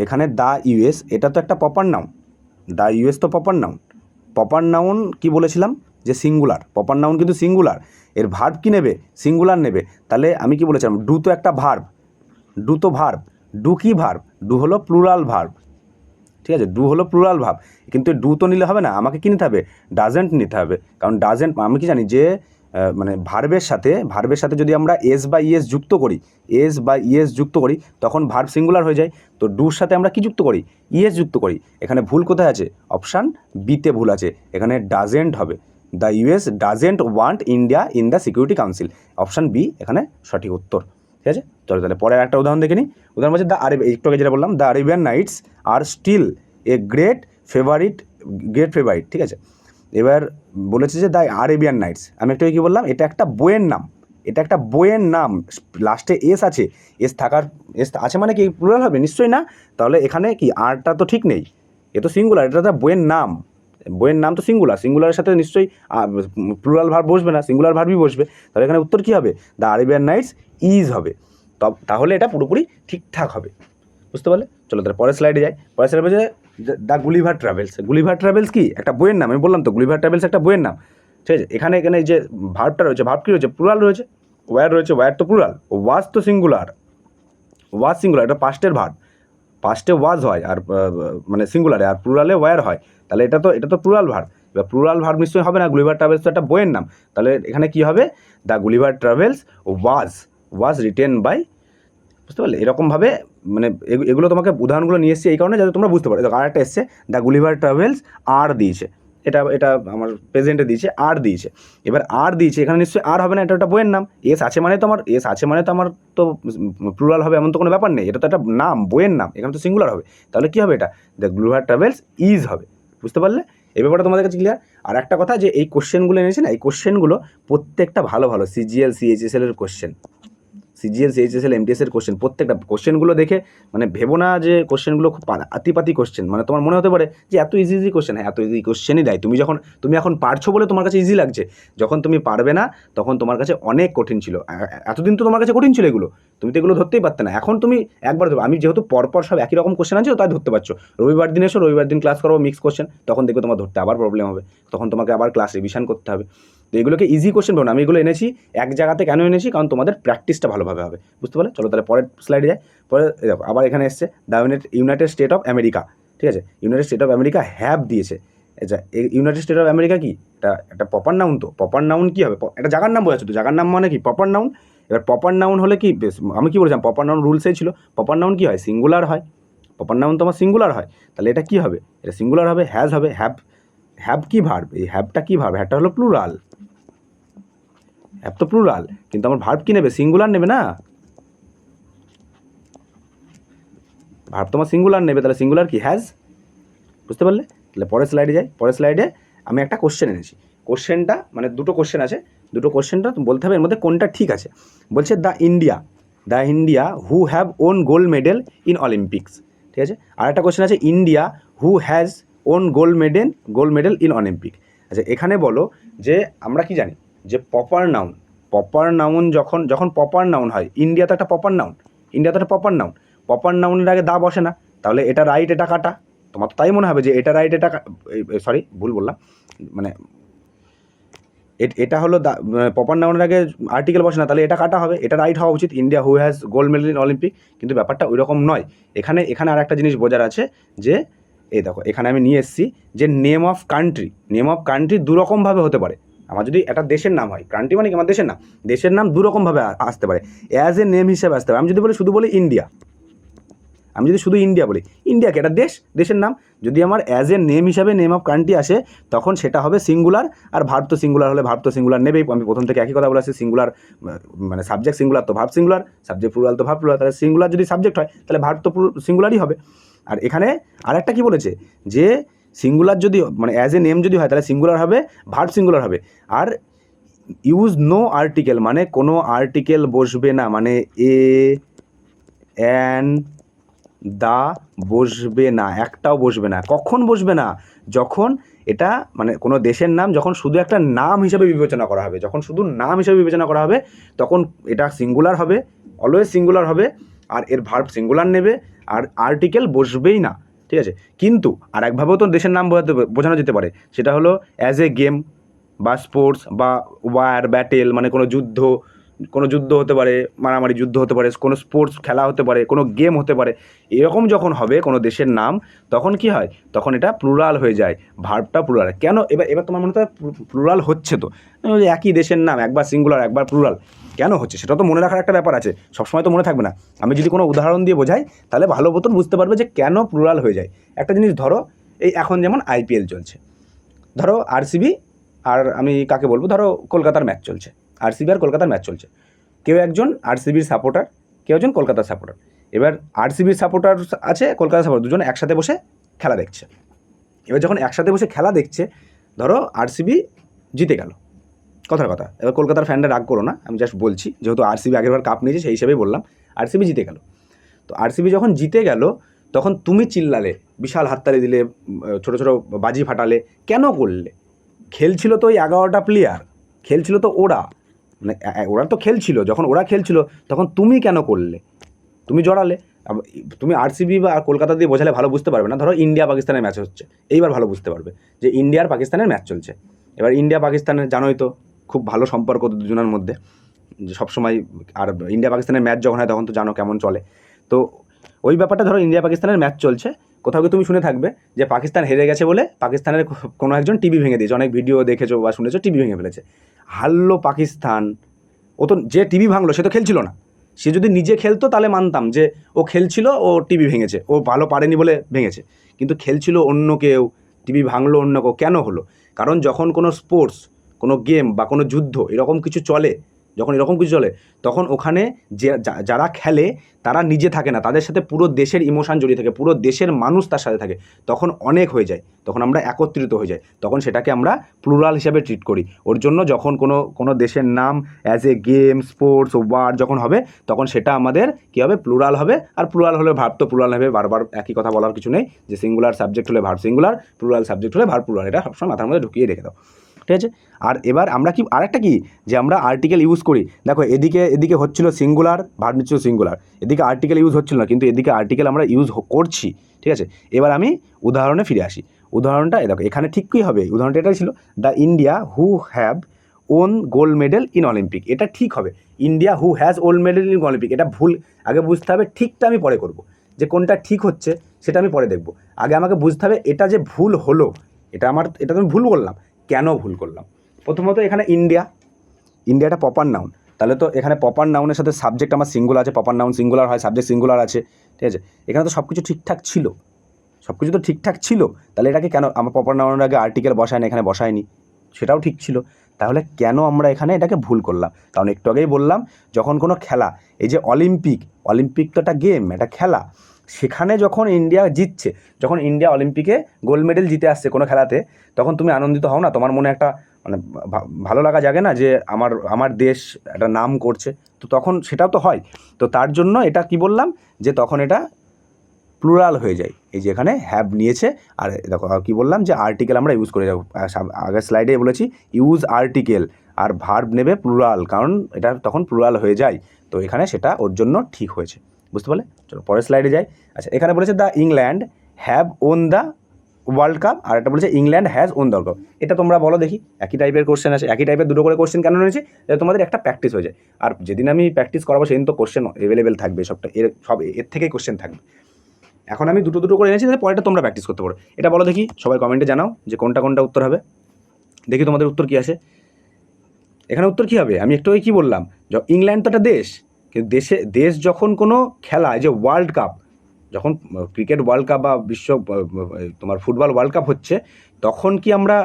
এখানে দ্য ইউএস এটা তো একটা প্রপার নাউন, দ্য ইউএস তো প্রপার নাউন কি বলেছিলাম যে সিঙ্গুলার, প্রপার নাউন কিন্তু সিঙ্গুলার, এর ভার্ব কি নেবে, সিঙ্গুলার নেবে, তাহলে আমি কি বলেছিলাম ডু তো একটা ভার্ব, ডু কি ভার্ব, ডু হলো প্লুরাল ভার্ব, ঠিক আছে, ডু হলো প্লুরাল ভার্ব, কিন্তু ডু তো নিলে হবে না, আমাকে কী নিতে হবে, ডাজেন্ট নিতে হবে, কারণ ডাজেন্ট আমি কি জানি যে মানে ভার্বের সাথে যদি আমরা এস বা ইএস যুক্ত করি তখন ভার্ব সিঙ্গুলার হয়ে যায়, তো ডুর সাথে আমরা কি যুক্ত করি, ইএস যুক্ত করি, এখানে ভুল কোথায় আছে, অপশান বিতে ভুল আছে, এখানে ডাজেন্ট হবে, the US doesn't want India in the Security Council, option B এখানে সঠিক উত্তর, ঠিক আছে। চলো তাহলে পরের একটা উদাহরণ দেখে নিই। উদাহরণ বলছে একটু আগে যেটা বললাম, the Arabian Nights are still a great favourite, ঠিক আছে। এবার বলেছে যে দ্য আরেবিয়ান নাইটস, আমি একটু কী বললাম, এটা একটা বইয়ের নাম, লাস্টে এস আছে, এস আছে মানে কি প্লুরাল হবে? নিশ্চয়ই না, তাহলে এখানে কি আরটা তো ঠিক নেই, এ তো সিঙ্গুলার, এটা তো বইয়ের নাম তো সিঙ্গুলারের সাথে নিশ্চয়ই প্লুরাল ভার্ব বসবে না, সিঙ্গুলার ভার্বই বসবে, তাহলে এখানে উত্তর কী হবে, দ্য আরেবিয়ান নাইটস ইজ হবে, তাহলে এটা পুরোপুরি ঠিকঠাক হবে, বুঝতে পারলে? চলো তাহলে পরের স্লাইডে যাই। পরের স্লাইডে বলছে দ্য গুলিভার ট্রাভেলস কি একটা বইয়ের নাম, আমি বললাম তো গুলিভার ট্রাভেলস একটা বইয়ের নাম, ঠিক আছে। এখানে যে ভার্বটা রয়েছে, ভার্ব কী রয়েছে, প্লুরাল রয়েছে, ওয়্যার তো প্লুরাল, ওয়াজ তো সিঙ্গুলার, এটা পাস্টের ভার্ব, পাস্টে ওয়াজ হয় আর মানে সিঙ্গুলারে, আর প্লুরালে ওয়্যার হয়, তাহলে এটা তো প্লুরাল ভার্ব, এবার প্লুরাল ভার্ব নিশ্চয়ই হবে না, গুলিভার ট্রাভেলস তো একটা বইয়ের নাম, তাহলে এখানে কি হবে, the Gulliver travels was written by, বুঝতে পারলে? এরকমভাবে মানে এগুলো তোমাকে উদাহরণগুলো নিয়ে এসেছি এই কারণে যাতে তোমরা বুঝতে পারো। আর একটা এসছে দ্য গুলিভার ট্রাভেলস আর দিয়েছে, এটা এটা আমার প্রেজেন্টে দিয়েছে, আর দিয়েছে। এবার আর দিয়েছে, এখানে নিশ্চয়ই আর হবে না, এটা একটা বইয়ের নাম। এস আছে মানে তো আমার তো প্লুরাল হবে এমন তো কোনো ব্যাপার নেই, এটা তো একটা নাম, বইয়ের নাম, এখানে তো সিঙ্গুলার হবে। তাহলে কী হবে, এটা দ্য গুলহার ট্রাভেলস ইজ হবে। বুঝতে পারলে এই ব্যাপারটা তোমাদের কাছে ক্লিয়ার? আর একটা কথা, যে এই কোশ্চেনগুলো এনেছে না, এই কোশ্চেনগুলো প্রত্যেকটা ভালো ভালো সিজিএল সিএইচএসএল এর কোশ্চেন, সিজিএল সিএইচএসএল এমটিএসের কোশ্চেন, প্রত্যেকটা কোশ্চেনগুলো দেখে মানে ভেবো না যে কোশ্চেনগুলো খুব আতিপাতি কোশ্চেন, মানে তোমার মনে হতে পারে যে এত ইজি ইজি কোশ্চেন। হ্যাঁ, এত ইজি কোশ্চেনই দেয়। তুমি এখন পারছো বলে তোমার কাছে ইজি লাগছে, যখন তুমি পারবে না তখন তোমার কাছে অনেক কঠিন ছিল। এতদিন তো তোমার কাছে কঠিন ছিল এগুলো, তুমি তো এগুলো ধরতেই পারতে না। এখন তুমি একবার ধরো, আমি যেহেতু পরপর সব একই রকম কোশ্চেন আছে তাই ধরতে পারছো। রবিবার দিন এসো, রবিবার দিন ক্লাস করবো মিক্স কোশ্চেন, তখন দেখবে তোমার ধরতে আবার প্রবলেম হবে, তখন তোমাকে আবার ক্লাস রিভিশন করতে হবে। তো এগুলোকে ইজি কোশ্চেন বলো না, আমি এগুলো এনেছি এক জায়গাতে কেন এনেছি, কারণ তোমাদের প্র্যাকটিসটা ভালোভাবে হবে। বুঝতে পারলে? চলো তাহলে পরের স্লাইডে যাই। পরে দেখো আবার এখানে এসছে the United state of America. ঠিক আছে, United state of America have দিয়েছে। আচ্ছা, ইউনাইটেড স্টেট অফ আমেরিকা কি, এটা একটা প্রপার নাউন। তো প্রপার নাউন কী হবে, একটা জায়গার নাম বোঝাচ্ছে, তো জায়গার নাম মানে কি প্রপার নাউন। এবার প্রপার নাউন হলে কি, আমি কি বলছিলাম, প্রপার নাউন রুলসেই ছিল, প্রপার নাউন কী হয়, সিঙ্গুলার হয়। প্রপার নাউন তোমার সিঙ্গুলার হয়, তাহলে এটা কী হবে, এটা সিঙ্গুলার হবে, হ্যাজ হবে। হ্যাভ কি ভার্ব, এই হ্যাভটা কী ভার্ব, হ্যাভটা হলো প্লুরাল। হ্যাভ তো প্লুরাল, কিন্তু আমার ভার্ব কী নেবে, সিঙ্গুলার নেবে না, ভার্ব তোমার সিঙ্গুলার নেবে, তাহলে সিঙ্গুলার কি, হ্যাজ। বুঝতে পারলে? তাহলে পরের স্লাইডে যাই। পরের স্লাইডে আমি একটা কোশ্চেন এনেছি। কোশ্চেনটা মানে দুটো কোশ্চেন আছে, দুটো কোশ্চেনটা বলতে হবে এর মধ্যে কোনটা ঠিক আছে। বলছে the India who have won gold medal in Olympics. ঠিক আছে, আর একটা কোশ্চেন আছে India who has won gold medal in Olympic. আচ্ছা, এখানে বলো যে আমরা কি জানি যে প্রপার নাউন যখন প্রপার নাউন হয়, ইন্ডিয়া তো একটা প্রপার নাউন, প্রপার নাউনের আগে দা বসে না, তাহলে এটা রাইট, এটা কাটা। তোমার তো তাই মনে হবে যে এটা রাইট, এটা সরি ভুল বললাম, মানে এটা হলো প্রপার নাউনের আগে আর্টিকেল বসে না, তাহলে এটা কাটা হবে, এটা রাইট হওয়া উচিত, India who has gold medal in Olympic. কিন্তু ব্যাপারটা ওই রকম নয়। এখানে আর একটা জিনিস বোঝার আছে, যে এই দেখো এখানে আমি নিয়ে এসেছি যে নেম অফ কান্ট্রি দুরকমভাবে হতে পারে। আমার যদি একটা দেশের নাম হয়, কান্ট্রি মানে কি আমার দেশের নাম দুরকমভাবে আসতে পারে, অ্যাজ এ নেম হিসেবে আসতে পারে। আমি যদি শুধু বলি ইন্ডিয়া, আমি যদি শুধু ইন্ডিয়া বলি, ইন্ডিয়া কি একটা দেশের নাম। যদি আমার অ্যাজ এ নেম হিসাবে নেম অফ কান্ট্রি আসে, তখন সেটা হবে সিঙ্গুলার। আর ভার্ব তো সিঙ্গুলার হলে ভার্ব তো সিঙ্গুলার নেবেই। আমি প্রথম থেকে একই কথা বলে আসছি, সিঙ্গুলার মানে সাবজেক্ট সিঙ্গুলার তো ভার্ব সিঙ্গুলার, সাবজেক্ট প্লুরাল তো ভার্ব প্লুরাল। তাহলে সিঙ্গুলার যদি সাবজেক্ট হয় তাহলে ভার্ব তো সিঙ্গুলারই হবে। আর এখানে আরেকটা কি বলেছে, যে সিঙ্গুলার যদি মানে অ্যাজ এ নেম যদি হয় তাহলে সিঙ্গুলার হবে, ভার্ব সিঙ্গুলার হবে। আর ইউজ নো আর্টিকেল মানে কোনো আর্টিকেল বসবে না, মানে এ অ্যান দা বসবে না, একটাও বসবে না। কখন বসবে না, যখন এটা মানে কোনো দেশের নাম যখন শুধু একটা নাম হিসাবে বিবেচনা করা হবে, তখন এটা সিঙ্গুলার হবে, অলওয়েজ সিঙ্গুলার হবে। আর এর ভার্ব সিঙ্গুলার নেবে, আর আর্টিকেল বসবেই না। ঠিক আছে, কিন্তু আর একভাবেও তো দেশের নাম বোঝানো যেতে পারে, সেটা হলো অ্যাজ এ গেম বা স্পোর্টস বা ওয়ার ব্যাটেল, মানে কোনো যুদ্ধ হতে পারে, মারামারি যুদ্ধ হতে পারে, কোনো স্পোর্টস খেলা হতে পারে, কোনো গেম হতে পারে। এরকম যখন হবে কোনো দেশের নাম, তখন কি হয়, তখন এটা প্লুরাল হয়ে যায়, ভার্বটা প্লুরাল। কেন, এবার তোমার মনে হয় প্লুরাল হচ্ছে তো, একই দেশের নাম একবার সিঙ্গুলার একবার প্লুরাল কেন হচ্ছে, সেটা তো মনে রাখার একটা ব্যাপার আছে, সবসময় তো মনে থাকবে না। আমি যদি কোনো উদাহরণ দিয়ে বোঝাই তাহলে ভালো মতন বুঝতে পারবে যে কেন প্লুরাল হয়ে যায়। একটা জিনিস ধরো, এই এখন যেমন আইপিএল চলছে, ধরো আরসিবি আর আমি কাকে বলবো, ধরো কলকাতার ম্যাচ চলছে, আরসিবি আর কলকাতার ম্যাচ চলছে। কেউ একজন আরসিবির সাপোর্টার, কেউ একজন কলকাতার সাপোর্টার। এবার আরসিবির সাপোর্টার আছে, কলকাতার সাপোর্টার, দুজন একসাথে বসে খেলা দেখছে। এবার যখন একসাথে বসে খেলা দেখছে, ধরো আরসিবি জিতে গেল, কথার কথা। এবার কলকাতার ফ্যানরা রাগ করো না, আমি জাস্ট বলছি, যেহেতু আরসিবি আগেরবার কাপ নিয়েছে সেই হিসেবেই বললাম। আরসিবি জিতে গেল, তো আরসিবি যখন জিতে গেল তখন তুমি চিল্লালে, বিশাল হাততালি দিলে, ছোটো ছোটো বাজি ফাটালে, কেন করলে? খেলছিল তো ওই 11টা প্লেয়ার, খেলছিল তো ওরা, মানে ওরা তো খেলছিল, যখন ওরা খেলছিল তখন তুমি কেন করলে? তুমি জড়ালে। তুমি আরসিবি বা কলকাতা দিয়ে বোঝালে ভালো বুঝতে পারবে না। ধরো ইন্ডিয়া পাকিস্তানের ম্যাচ হচ্ছে, এইবার ভালো বুঝতে পারবে যে ইন্ডিয়ার পাকিস্তানের ম্যাচ চলছে। এবার ইন্ডিয়া পাকিস্তানের জানোই তো খুব ভালো সম্পর্ক দুজনের মধ্যে, যে সবসময়। আর ইন্ডিয়া পাকিস্তানের ম্যাচ যখন হয় তখন তো জানো কেমন চলে। তো ওই ব্যাপারটা, ধরো ইন্ডিয়া পাকিস্তানের ম্যাচ চলছে, কোথাও কি তুমি শুনে থাকবে যে পাকিস্তান হেরে গেছে বলে পাকিস্তানের কোনো একজন টিভি ভেঙে দিয়েছে, অনেক ভিডিও দেখেছো বা শুনেছো, টিভি ভেঙে ফেলেছে, হারলো পাকিস্তান। ও তো যে টিভি ভাঙলো সে তো খেলছিল না, সে যদি নিজে খেলতো তাহলে মানতাম যে ও খেলছিল, ও টিভি ভেঙেছে, ও ভালো পারেনি বলে ভেঙেছে। কিন্তু খেলছিল অন্য কেউ, টিভি ভাঙলো অন্য কেন হলো? কারণ যখন কোনো স্পোর্টস, কোনো গেম বা কোনো যুদ্ধ এরকম কিছু চলে, যখন এরকম কিছু চলে তখন ওখানে যারা খেলে তারা নিজে থাকে না, তাদের সাথে পুরো দেশের ইমোশান জড়িয়ে থাকে, পুরো দেশের মানুষ তার সাথে থাকে, তখন অনেক হয়ে যায়, তখন আমরা একত্রিত হয়ে যাই, তখন সেটাকে আমরা প্লুরাল হিসাবে ট্রিট করি। ওর জন্য যখন কোনো দেশের নাম as a game, sports, word যখন হবে তখন সেটা আমাদের কী হবে? প্লুরাল হবে। আর প্লুরাল হলে ভার্ব তো প্লুরাল হবে, বারবার একই কথা বলার কিছু নেই যে সিঙ্গুলার সাবজেক্ট হলে ভার্ব সিঙ্গুলার, প্লুরাল সাবজেক্ট হলে ভার্ব প্লুরাল, এটা সবসময় মাথার মধ্যে ঢুকিয়ে রেখে দাও, ঠিক আছে? আর এবার আমরা কি আরেকটা কি যে আমরা আর্টিকেল ইউজ করি, দেখো এদিকে হচ্ছিল সিঙ্গুলার, ভার্ব নিচ্ছিল সিঙ্গুলার, এদিকে আর্টিকেল ইউজ হচ্ছিল না, কিন্তু এদিকে আর্টিকেল আমরা ইউজ করছি, ঠিক আছে? এবার আমি উদাহরণে ফিরে আসি। উদাহরণটা দেখো এখানে ঠিক কী হবে, উদাহরণটা এটাই ছিল, the India who have won gold medal in Olympic, এটা ঠিক হবে। India who has old medal in Olympic, এটা ভুল, আগে বুঝতে হবে, ঠিকটা আমি পরে করব, যে কোনটা ঠিক হচ্ছে সেটা আমি পরে দেখব। আগে আমাকে বুঝতে হবে এটা যে ভুল হলো, এটা তো আমি ভুল করলাম, কেন ভুল করলাম? প্রথমত এখানে ইন্ডিয়াটা প্রপার নাউন, তাহলে তো এখানে প্রপার নাউনের সাথে সাবজেক্ট আমার সিঙ্গুলার আছে, প্রপার নাউন সিঙ্গুলার হয়, সাবজেক্ট সিঙ্গুলার আছে, ঠিক আছে? এখানে তো সব কিছু ঠিকঠাক ছিল, সব কিছু তো ঠিকঠাক ছিল, তাহলে এটাকে কেন আমার প্রপার নাউনের আগে আর্টিকেল বসায়নি, এখানে বসায়নি, সেটাও ঠিক ছিল, তাহলে কেন আমরা এখানে এটাকে ভুল করলাম? কারণ একটু আগেই বললাম, যখন কোনো খেলা, এই যে অলিম্পিক তো একটা গেম, একটা খেলা, সেখানে যখন ইন্ডিয়া জিতছে, যখন ইন্ডিয়া অলিম্পিকে গোল্ড মেডেল জিতে আসছে কোনো খেলাতে, তখন তুমি আনন্দিত হও না? তোমার মনে একটা মানে ভালো লাগা জাগে না যে আমার দেশ একটা নাম করছে? তো তখন সেটাও তো হয়। তো তার জন্য এটা কি বললাম, যে তখন এটা প্লুরাল হয়ে যায়, এই যে এখানে হ্যাভ নিয়েছে। আর দেখো কী বললাম, যে আর্টিকেল আমরা ইউজ করে যাবো, আগের স্লাইডে বলেছি ইউজ আর্টিকেল, আর ভার্ব নেবে প্লুরাল, কারণ এটা তখন প্লুরাল হয়ে যায়। তো এখানে সেটা ওর জন্য ঠিক হয়েছে, বুঝতে পারলে? চলো পরের স্লাইডে যাই। আচ্ছা, এখানে বলেছে the England have won the world cup, আর একটা বলেছে England has won the world cup. এটা তোমরা বলো দেখি, একই টাইপের কোশ্চেন আছে, একই টাইপের দুটো করে কোশ্চেন কেন রয়েছে? যাতে তোমাদের একটা প্র্যাকটিস হয়ে যায়। আর যেদিন আমি প্র্যাকটিস করাবো সেদিন তো কোশ্চেন অ্যাভেলেবেল থাকবে, এর থেকেই কোশ্চেন থাকবে। এখন আমি দুটো করে এনেছি, তাহলে পরেটা তোমরা প্র্যাকটিস করতে পারো। এটা বলো দেখি, সবাই কমেন্টে জানাও যে কোনটা উত্তর হবে। দেখি তোমাদের উত্তর কী আসে। এখানে উত্তর কী হবে? আমি একটু কী বললাম, ইংল্যান্ড তো একটা দেশ, কিন্তু দেশ যখন কোনো খেলা, যে ওয়ার্ল্ড কাপ, যখন ক্রিকেট ওয়ার্ল্ড কাপ বা তোমার ফুটবল ওয়ার্ল্ড কাপ হচ্ছে, তখন কি আমরা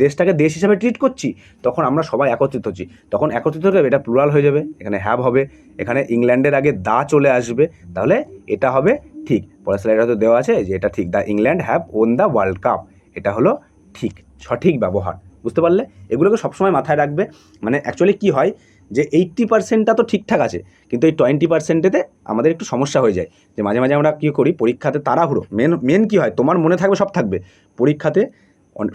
দেশটাকে দেশ হিসাবে ট্রিট করছি? তখন আমরা সবাই একত্রিত হচ্ছি, তখন একত্রিত হয়ে এটা প্লুরাল হয়ে যাবে, এখানে হ্যাভ হবে, এখানে ইংল্যান্ডের আগে দা চলে আসবে, তাহলে এটা হবে ঠিক। পরের স্লাইডে হয়তো দেওয়া আছে যে এটা ঠিক, the England have won the world cup, এটা হলো ঠিক, সঠিক ব্যবহার, বুঝতে পারলে? এগুলোকে সবসময় মাথায় রাখবে। মানে অ্যাকচুয়ালি কী হয়, যে 80%টা তো ঠিকঠাক আছে, কিন্তু এই 20%-এতে আমাদের একটু সমস্যা হয়ে যায়, যে মাঝে মাঝে আমরা কী করি, পরীক্ষাতে তাড়াহুড়ো, মেন কী হয়, তোমার মনে থাকবে সব থাকবে, পরীক্ষাতে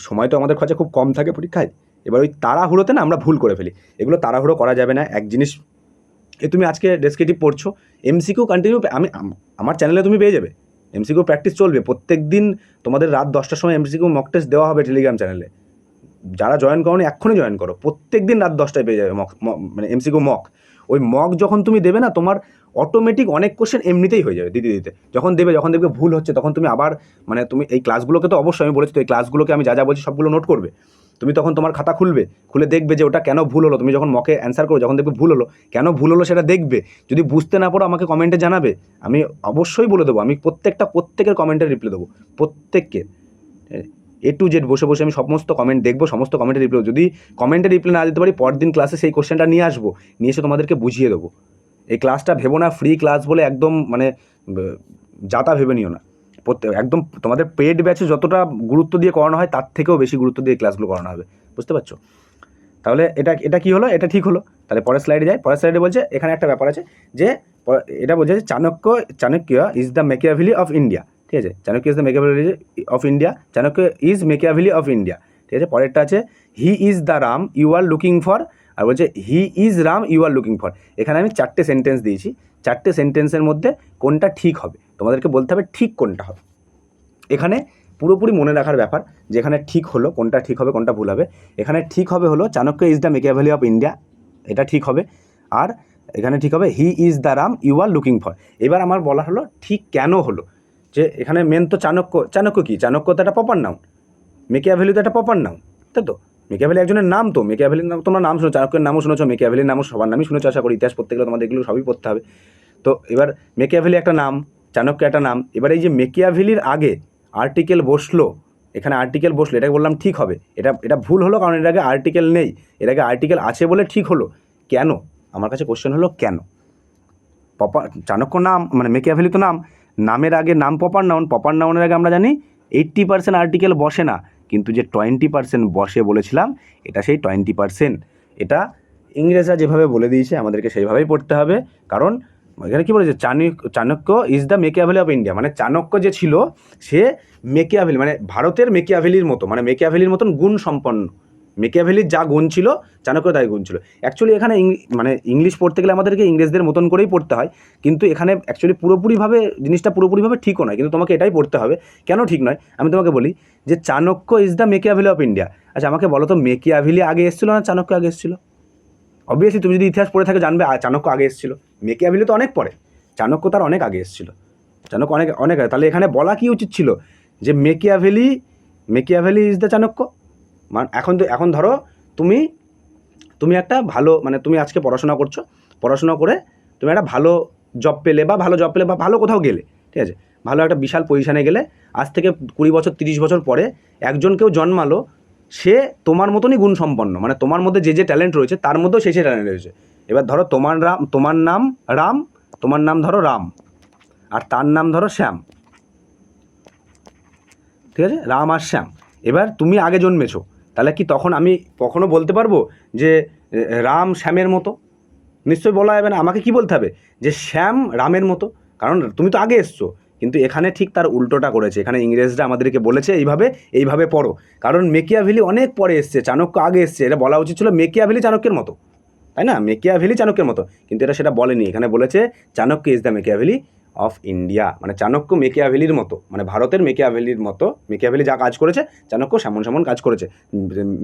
সময় তো আমাদের কাছে খুব কম থাকে পরীক্ষায়, এবার ওই তাড়াহুড়োতে না আমরা ভুল করে ফেলি। এগুলো তাড়াহুড়ো করা যাবে না। এক জিনিস, তুমি আজকে ডেসক্রিপটিভ পড়ছো, এমসিকিউ কন্টিনিউ আমার চ্যানেলে তুমি পেয়ে যাবে, এমসিকিউ প্র্যাকটিস চলবে প্রত্যেক দিন, তোমাদের রাত 10টার সময় এমসিকিউ মক টেস্ট দেওয়া হবে টেলিগ্রাম চ্যানেলে। যারা জয়েন করোনি এক্ষুনি জয়েন করো, প্রত্যেক দিন রাত 10টায় পেয়ে যাবে মানে এমসিকিউ মক। ওই মক যখন তুমি দেবে না, তোমার অটোমেটিক অনেক কোশ্চেন এমনিতেই হয়ে যাবে দিতে যখন দেখবে ভুল হচ্ছে, তখন তুমি আবার মানে তুমি এই ক্লাসগুলোকে তো অবশ্যই আমি বলেছি, তো এই ক্লাসগুলোকে আমি যা বলছি সবগুলো নোট করবে। তুমি তখন তোমার খাতা খুলে দেখবে যে ওটা কেন ভুল হলো। তুমি যখন মকে অ্যান্সার করো, যখন দেখবে ভুল হলো, কেন ভুল হলো সেটা দেখবে। যদি বুঝতে না পারো আমাকে কমেন্টে জানাবে, আমি অবশ্যই বলে দেবো। আমি প্রত্যেকের কমেন্টে রিপ্লাই দেবো, প্রত্যেককে A to Z বসে আমি সমস্ত কমেন্ট দেখবো, সমস্ত কমেন্টে রিপ্লাই দেবো। যদি কমেন্টে রিপ্লাই না দিতে পারি, পরদিন ক্লাসে সেই কোশ্চেনটা নিয়ে আসবো, নিয়ে এসে তোমাদেরকে বুঝিয়ে দেবো। এই ক্লাসটা ভেবো না ফ্রি ক্লাস বলে, একদম মানে যাতা ভেবে নিও না। একদম তোমাদের পেড ব্যাচে যতটা গুরুত্ব দিয়ে করানো হয়, তার থেকেও বেশি গুরুত্ব দিয়ে ক্লাসগুলো করানো হবে, বুঝতে পারছো? তাহলে এটা কি হলো, এটা ঠিক হলো। তাহলে পরের স্লাইডে যাই। পরের স্লাইডে বলছে, এখানে একটা ব্যাপার আছে, যে এটা বলছে যে Chanakya is the Machiavelli of India, ঠিক আছে? Chanakya is the Machiavelli of India, Chanakya is Machiavelli of India, ঠিক আছে? পরেরটা আছে he is the Ram you are looking for, আর বলছে he is Ram you are looking for. এখানে আমি 4টে সেন্টেন্স দিয়েছি, 4টে সেন্টেন্সের মধ্যে কোনটা ঠিক হবে তোমাদেরকে বলতে হবে, ঠিক কোনটা হবে। এখানে পুরোপুরি মনে রাখার ব্যাপার, যে এখানে ঠিক হলো, কোনটা ঠিক হবে কোনটা ভুল হবে। এখানে ঠিক হবে হলো Chanakya is the Machiavelli of India, এটা ঠিক হবে। আর এখানে ঠিক হবে he is the Ram you are looking for. এবার আমার বলা হলো ঠিক কেন হলো, যে এখানে মেন তো চাণক্য কি, চাণক্য তো একটা প্রপার নাউন, মেকিয়াভেলি তো একটা প্রপার নাউন, তাই তো? মেকিয়াভেলি একজনের নাম, তো মেকিয়াভেলির নাম তোমরা নাম শুনেছো, চাণক্যের নামও শুনেছো, মেকিয়াভেলির নামও সবার নামই শুনেছো আশা করি। ইতিহাস পড়তে গেলে তোমাদের এগুলো সবই পড়তে হবে। তো এবার মেকিয়াভেলি একটা নাম, চাণক্য একটা নাম। এবার এই যে মেকিয়াভেলির আগে আর্টিকেল বসলো, এখানে আর্টিকেল বসলো, এটাকে বললাম ঠিক হবে। এটা ভুল হলো কারণ এর আগে আর্টিকেল নেই, এর আগে আর্টিকেল আছে বলে ঠিক হলো। কেন? আমার কাছে কোশ্চেন হলো কেন? চাণক্য নাম মানে মেকিয়াভেলি তো নামের আগে নাম প্রপার নাউনের আগে আমরা জানি 80% আর্টিকেল বসে না, কিন্তু যে 20% বসে বলেছিলাম এটা সেই 20%। এটা ইংরেজরা যেভাবে বলে দিয়েছে আমাদেরকে সেইভাবেই পড়তে হবে। কারণ এখানে কী বলেছে, Chanakya is the Machiavelli of India, মানে চাণক্য যে ছিল সে মেকিয়াভেলি মানে ভারতের মেকিয়াভেলির মতো, মানে মেকিয়াভেলির মতন গুণ সম্পন্ন। মেকিয়াভেলির যা গুণ ছিল চাণক্যর তাই গুণ ছিল। অ্যাকচুয়ালি এখানে মানে ইংলিশ পড়তে গেলে আমাদেরকে ইংরেজদের মতন করেই পড়তে হয়, কিন্তু এখানে অ্যাকচুয়ালি জিনিসটা পুরোপুরিভাবে ঠিকও নয়, কিন্তু তোমাকে এটাই পড়তে হবে। কেন ঠিক নয় আমি তোমাকে বলি, যে Chanakya is the Machiavelli of India. আচ্ছা আমাকে বলো তো, মেকিয়াভেলি আগে এসেছিল না চাণক্য আগে এসেছিল? অবভিয়াসলি তুমি যদি ইতিহাস পড়ে থাকে জানবে চাণক্য আগে এসেছিল। মেকিয়াভেলি তো অনেক পরে, চাণক্য তার অনেক আগে এসেছিল। চাণক্য অনেক অনেক আগে। তাহলে এখানে বলা কি উচিত ছিল যে মেকিয়াভেলি ইজ দ্য চাণক্য। মানে এখন ধরো তুমি একটা ভালো, মানে তুমি আজকে পড়াশোনা করছো, পড়াশোনা করে তুমি একটা ভালো জব পেলে বা ভালো কোথাও গেলে, ঠিক আছে, ভালো একটা বিশাল পজিশানে গেলে, আজ থেকে 20 বছর 30 বছর পরে একজন কেউ জন্মালো, সে তোমার মতনই গুণসম্পন্ন, মানে তোমার মধ্যে যে ট্যালেন্ট রয়েছে তার মধ্যেও সেই ট্যালেন্ট রয়েছে। এবার ধরো তোমার নাম রাম, তোমার নাম ধরো রাম, আর তার নাম ধরো শ্যাম, ঠিক আছে, রাম আর শ্যাম। এবার তুমি আগে জন্মেছো, তাহলে কি তখন আমি কখনো বলতে পারবো যে রাম শ্যামের মতো? নিশ্চয়ই বলা যাবে না। আমাকে কি বলতে হবে, যে শ্যাম রামের মতো, কারণ তুমি তো আগে এসছো। কিন্তু এখানে ঠিক তার উল্টোটা করেছে, এখানে ইংরেজরা আমাদেরকে বলেছে এইভাবে পড়ো, কারণ মেকিয়াভেলি অনেক পরে এসছে, চাণক্য আগে এসছে। এটা বলা উচিত ছিল মেকিয়াভেলি চাণক্যের মতো, তাই না, মেকিয়াভেলি চাণক্যের মতো, কিন্তু এটা সেটা বলেনি। এখানে বলেছে Chanakya is the Machiavelli of India, মানে চাণক্য মেকিয়াভেলির মতো, মানে ভারতের মেকিয়াভেলির মতো। মেকিয়াভেলি যা কাজ করেছে চাণক্য সেমন কাজ করেছে।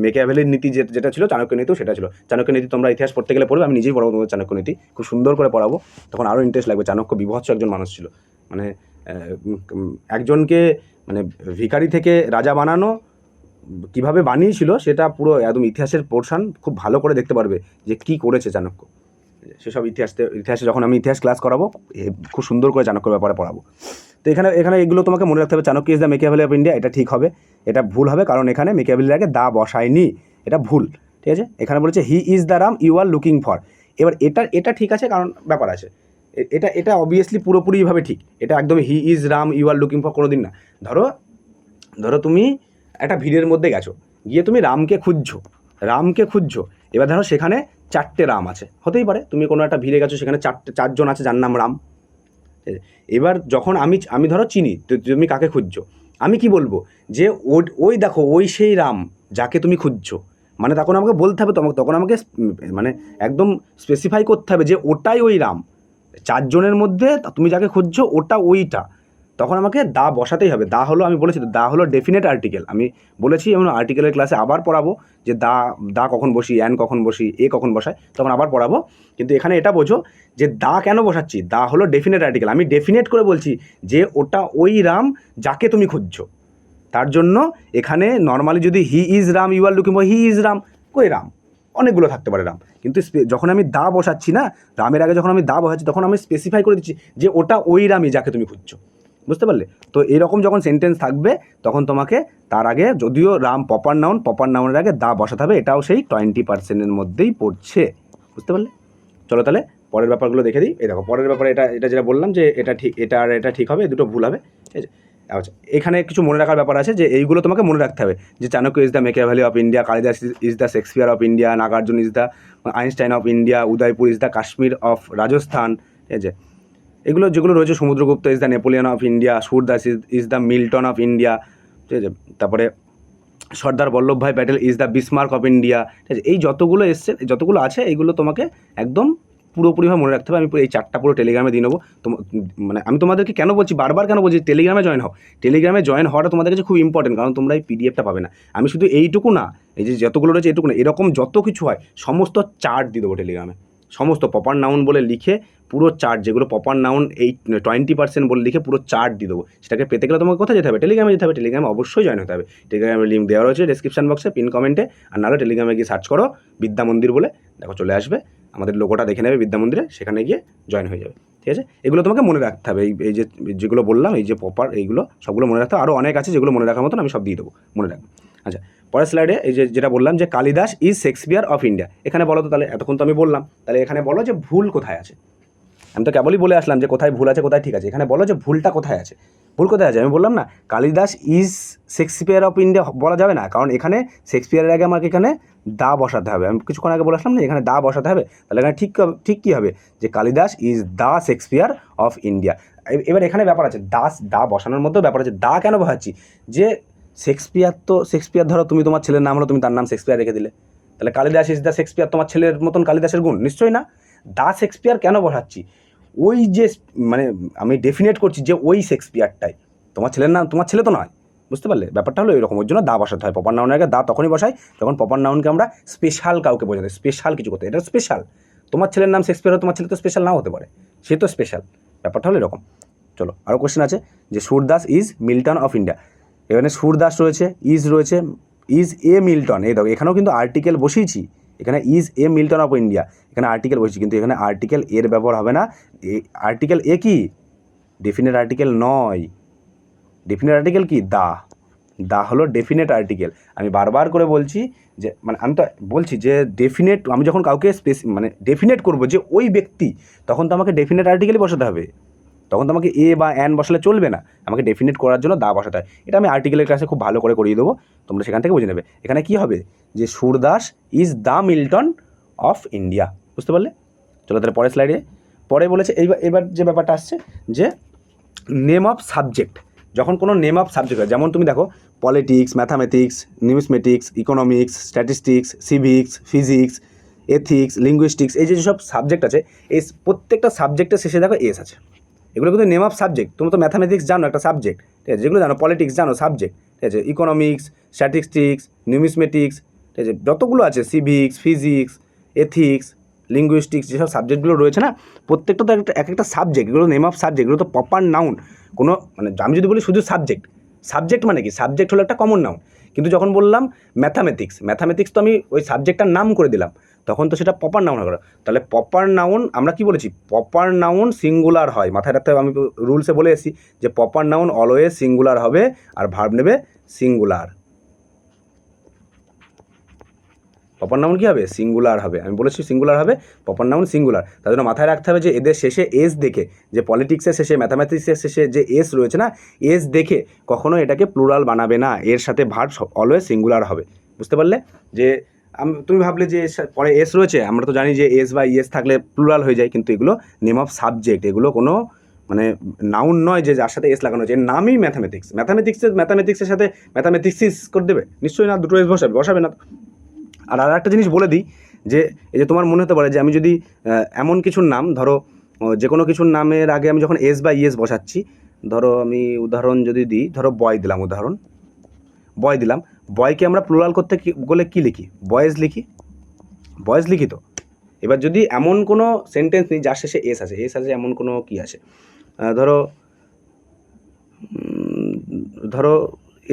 মেকিয়াভেলির নীতি যেটা ছিল চাণক্যের নীতিও সেটা ছিল। চাণক্যের নীতি তোমরা ইতিহাস পড়তে গেলে পড়বে, আমি নিজেই পড়াবো তোমাদের চাণক্য নীতি, খুব সুন্দর করে পড়াবো, তখন আরও ইন্টারেস্ট লাগবে। চাণক্য বিভৎস একজন মানুষ ছিল, মানে একজনকে মানে ভিখারি থেকে রাজা বানানো কীভাবে বানিয়েছিল সেটা পুরো একদম ইতিহাসের পোর্শন, খুব ভালো করে দেখতে পারবে যে কী করেছে চাণক্য। সেসব ইতিহাসে যখন আমি ইতিহাস ক্লাস করাবো খুব সুন্দর করে চাণক্যের ব্যাপারে পড়াবো। তো এখানে এগুলো তোমাকে মনে রাখতে হবে। Chanakya is the Machiavelli of India, এটা ঠিক হবে। এটা ভুল হবে কারণ এখানে মেকিয়াভেলির আগে দা বসায়নি, এটা ভুল, ঠিক আছে। এখানে বলেছে he is the Ram you are looking for. এবার এটা ঠিক আছে, কারণ ব্যাপার আছে, এটা অবভিয়াসলি পুরোপুরিভাবে ঠিক। এটা একদমই he is Ram you are looking for কোনো দিন না। ধরো তুমি একটা ভিড়ের মধ্যে গেছো, গিয়ে তুমি রামকে খুঁজছো। এবার ধরো সেখানে 4টে রাম আছে, হতেই পারে তুমি কোনো একটা ভিড়ে গেছো, সেখানে 4জন আছে যার নাম রাম। এবার যখন আমি ধরো চিনি, তুমি কাকে খুঁজছো, আমি কি বলবো যে ওই দেখো ওই সেই রাম যাকে তুমি খুঁজছো, মানে তখন আমাকে বলতে হবে, তখন আমাকে মানে একদম স্পেসিফাই করতে হবে যে ওটাই ওই রাম, 4জনের মধ্যে তুমি যাকে খুঁজছো ওটা ওইটা। তখন আমাকে দা বসাতেই হবে। দা হলো, আমি বলেছি তো, দা হলো ডেফিনেট আর্টিকেল। আমি বলেছি এবং আর্টিকেলের ক্লাসে আবার পড়াবো যে দা কখন বসি, অ্যান কখন বসি, এ কখন বসায়, তখন আবার পড়াবো। কিন্তু এখানে এটা বোঝো যে দা কেন বসাচ্ছি, দা হলো ডেফিনেট আর্টিকেল। আমি ডেফিনেট করে বলছি যে ওটা ওই রাম যাকে তুমি খুঁজছো। তার জন্য এখানে নর্মালি যদি he is Ram you are looking for, he is Ram, কই রাম অনেকগুলো থাকতে পারে রাম, কিন্তু যখন আমি দা বসাচ্ছি না, রামের আগে যখন আমি দা বসাচ্ছি তখন আমি স্পেসিফাই করে দিচ্ছি যে ওটা ওই রামই যাকে তুমি খুঁজছো। বুঝতে পারলে? তো এরকম যখন সেন্টেন্স থাকবে তখন তোমাকে তার আগে, যদিও রাম প্রপার নাউনের আগে দা বসাতে হবে, এটাও সেই 20%-এর মধ্যেই পড়ছে। বুঝতে পারলে? চলো তাহলে পরের ব্যাপারগুলো দেখে দিই। এই দেখো পরের ব্যাপারে এটা যেটা বললাম যে এটা ঠিক, এটা ঠিক হবে, দুটো ভুল হবে, ঠিক আছে। আচ্ছা এখানে কিছু মনে রাখার ব্যাপার আছে, যে এইগুলো তোমাকে মনে রাখতে হবে, যে Chanakya is the Machiavelli of India, Kalidas is the Shakespeare of India, Nagarjun is the Einstein of India, Udaipur is the Kashmir of Rajasthan, ঠিক আছে। এগুলো যেগুলো রয়েছে, Samudragupta is the Napoleon of India, Surdas is the Milton of India, ঠিক আছে। তারপরে Sardar Vallabhbhai Patel is the Bismarck of India, ঠিক আছে। এই যতগুলো আছে এইগুলো তোমাকে একদম পুরোপুরিভাবে মনে রাখতে হবে। আমি এই 4টা পুরো টেলিগ্রামে দিয়ে নেবো। মানে আমি তোমাদেরকে কেন বলছি, বারবার কেন বলছি টেলিগ্রামে জয়েন হও। টেলিগ্রামে জয়েন হওয়াটা তোমাদের কাছে খুব ইম্পর্টেন্ট, কারণ তোমরা এই পিডিএফটা পাবে না। আমি শুধু এইটুকু না, এই যে যতগুলো রয়েছে এইটুকু না, এরকম যত কিছু হয় সমস্ত চার্ট দিয়ে দেবো টেলিগ্রামে। সমস্ত প্রপার নাউন বলে লিখে পুরো চার্ট, যেগুলো প্রপার নাউন 20% বলে লিখে পুরো চার্ট দিয়ে দেবো। সেটাকে পেতে গেলে তোমাকে কোথায় যেতে হবে, টেলিগ্রামে যেতে হবে। টেলিগ্রামে অবশ্যই জয়েন হতে হবে। টেলিগ্রামের লিঙ্ক দেওয়া রয়েছে ডেসক্রিপশন বক্সে, পিন কমেন্টে, আর নাহলে টেলিগ্রামে গিয়ে সার্চ করো বিদ্যা মন্দির বলে, দেখো চলে আসবে, আমাদের লোগোটা দেখে নেবে বিদ্যা মন্দিরে, সেখানে গিয়ে জয়েন হয়ে যাবে। ঠিক আছে, এগুলো তোমাকে মনে রাখতে হবে। এই যে যেগুলো বললাম, এই যে প্রপার এইগুলো সবগুলো মনে রাখতে হবে। আরও অনেক আছে যেগুলো মনে রাখার মতন, আমি সব দিয়ে দেবো, মনে রাখবো। আচ্ছা, পরের স্লাইডে এই যেটা বললাম যে Kalidas is Shakespeare of India, এখানে বলো তো, তাহলে এতক্ষণ তো আমি বললাম, তাহলে এখানে বলো যে ভুল কোথায় আছে। আমি তো কেবলই বলে আসলাম যে কোথায় ভুল আছে কোথায় ঠিক আছে, এখানে বলো যে ভুলটা কোথায় আছে, ভুল কোথায় আছে। আমি বললাম না Kalidas is Shakespeare of India বলা যাবে না, কারণ এখানে শেক্সপিয়ারের আগে আমাকে এখানে দা বসাতে হবে। আমি কিছুক্ষণ আগে বলে আসলাম না, এখানে দা বসাতে হবে। তাহলে এখানে ঠিক কী হবে যে Kalidas is the Shakespeare of India. এবার এখানে ব্যাপার আছে দা বসানোর মধ্যেও ব্যাপার আছে। দা কেন বসাচ্ছি, যে শেক্সপিয়ার ধরো তুমি তোমার ছেলের নাম হলো, তুমি তার নাম শেক্সপিয়ার রেখে দিলে, তাহলে কালিদাস ইজ দ্য শেক্সপিয়ার তোমার ছেলের মতন কালিদাসের গুণ? নিশ্চয়ই না। দা শেক্সপিয়ার কেন বসাচ্ছি, ওই যে মানে আমি ডেফিনেট করছি যে ওই শেক্সপিয়ারটাই, তোমার ছেলের নাম, তোমার ছেলে তো নয়, বুঝতে পারলে? ব্যাপারটা হলো এরকম, ওর জন্য দা বসাতে হয়। প্রপার নাউনের আগে দা তখনই বসাই যখন প্রপার নাউনকে আমরা স্পেশাল কাউকে বোঝাতে, স্পেশাল কিছু করতে। এটা স্পেশাল, তোমার ছেলের নাম শেক্সপিয়ার, তোমার ছেলে তো স্পেশাল নাও হতে পারে, সে তো স্পেশাল। ব্যাপারটা হলো এরকম। চলো আরও কোশ্চেন আছে যে Surdas is Milton of India. এখানে সুরদাস রয়েছে, ইজ রয়েছে, ইজ এ মিল্টন, এই দেখো এখানেও কিন্তু আর্টিকেল বসিয়েছি, এখানে is a Milton of India, এখানে আর্টিকেল বসেছি, কিন্তু এখানে আর্টিকেল এর ব্যবহার হবে না। আর্টিকেল এ কি ডেফিনেট আর্টিকেল নয়, ডেফিনেট আর্টিকেল কি দা হলো ডেফিনেট আর্টিকেল। আমি বারবার করে বলছি যে মানে আমি তো বলছি যে ডেফিনেট, আমি যখন কাউকে মানে ডেফিনেট করবো যে ওই ব্যক্তি, তখন তো আমাকে ডেফিনেট আর্টিকেলই বসাতে হবে, তখন তো আমাকে এ বা অ্যান বসালে চলবে না, আমাকে ডেফিনেট করার জন্য দা বসাতে হয়। এটা আমি আর্টিকেলের ক্লাসে খুব ভালো করে করিয়ে দেবো, তোমরা সেখান থেকে বুঝে নেবে। এখানে কি হবে যে Surdas is the Milton of India, বুঝতে পারলে? চলো তাহলে পরের স্লাইডে। পরে বলেছে এবার যে ব্যাপারটা আসছে যে নেম অফ সাবজেক্ট। যখন কোনো নেম অফ সাবজেক্ট হয়, যেমন তুমি দেখো politics, mathematics, pneumatics, economics, statistics, civics, physics, ethics, linguistics, এই যেসব সাবজেক্ট আছে, এই প্রত্যেকটা সাবজেক্টের শেষে দেখো এস আছে। এগুলো কিন্তু নেম অফ সাবজেক্ট। তুমি তো ম্যাথামেটিক্স জানো একটা সাবজেক্ট, ঠিক আছে, যেগুলো জানো, পলিটিক্স জানো সাবজেক্ট, ঠিক আছে, ইকোনমিক্স, স্ট্যাটিস্টিক্স, নিউমেটিক্স, ঠিক আছে, যতগুলো আছে, সিভিক্স, ফিজিক্স, এথিক্স, লিঙ্গুইস্টিক্স, যেসব সাবজেক্টগুলো রয়েছে না, প্রত্যেকটা তো একটা সাবজেক্ট, এগুলো নেম অফ সাবজেক্ট, এগুলো তো প্রপার নাউন। কোনো মানে আমি যদি বলি শুধু সাবজেক্ট মানে কি, সাবজেক্ট হলো একটা কমন নাউন। কিন্তু যখন বললাম ম্যাথামেটিক্স তো আমি ওই সাবজেক্টটার নাম করে দিলাম, তখন তো সেটা প্রপার নাউন হয়ে গেল। তাহলে প্রপার নাউন আমরা কি বলেছি, প্রপার নাউন সিঙ্গুলার হয়, মাথায় রাখতে হবে। আমি রুলসে বলে এসেছি যে প্রপার নাউন অলওয়েজ সিঙ্গুলার হবে, আর ভার্ব নেবে সিঙ্গুলার। প্রপার নাউন কী হবে, সিঙ্গুলার হবে। আমি বলেছি সিঙ্গুলার হবে, প্রপার নাউন সিঙ্গুলার। তার জন্য মাথায় রাখতে হবে যে এদের শেষে এস দেখে, যে পলিটিক্সের শেষে, ম্যাথামেটিক্সের শেষে যে এস রয়েছে না, এস দেখে কখনো এটাকে প্লুরাল বানাবে না, এর সাথে ভার্ব অলওয়েজ সিঙ্গুলার হবে, বুঝতে পারলে? যে তুমি ভাবলে যে পরে এস রয়েছে, আমরা তো জানি যে এস বা ইএস থাকলে প্লুরাল হয়ে যায়, কিন্তু এগুলো নেম অফ সাবজেক্ট, এগুলো কোনো মানে নাউন নয় যে যার সাথে এস লাগানো হয়েছে। এর নামই ম্যাথামেটিক্সের সাথে ম্যাথামেটিক্সিস করে দেবে, নিশ্চয়ই না, দুটো এস বসাবে না। আর একটা জিনিস বলে দিই যে এই যে তোমার মনে হতে পারে যে আমি যদি এমন কিছুর নাম, ধরো যে কোনো কিছুর নামের আগে আমি যখন এস বা ইএস বসাচ্ছি, ধরো আমি উদাহরণ যদি দিই, ধরো বয় দিলাম, বয়কে আমরা প্লুরাল করতে বলে কী লিখি, বয়েজ লিখি তো। এবার যদি এমন কোনো সেন্টেন্স নিই যার শেষে এস আছে এমন কোনো কি আছে, ধরো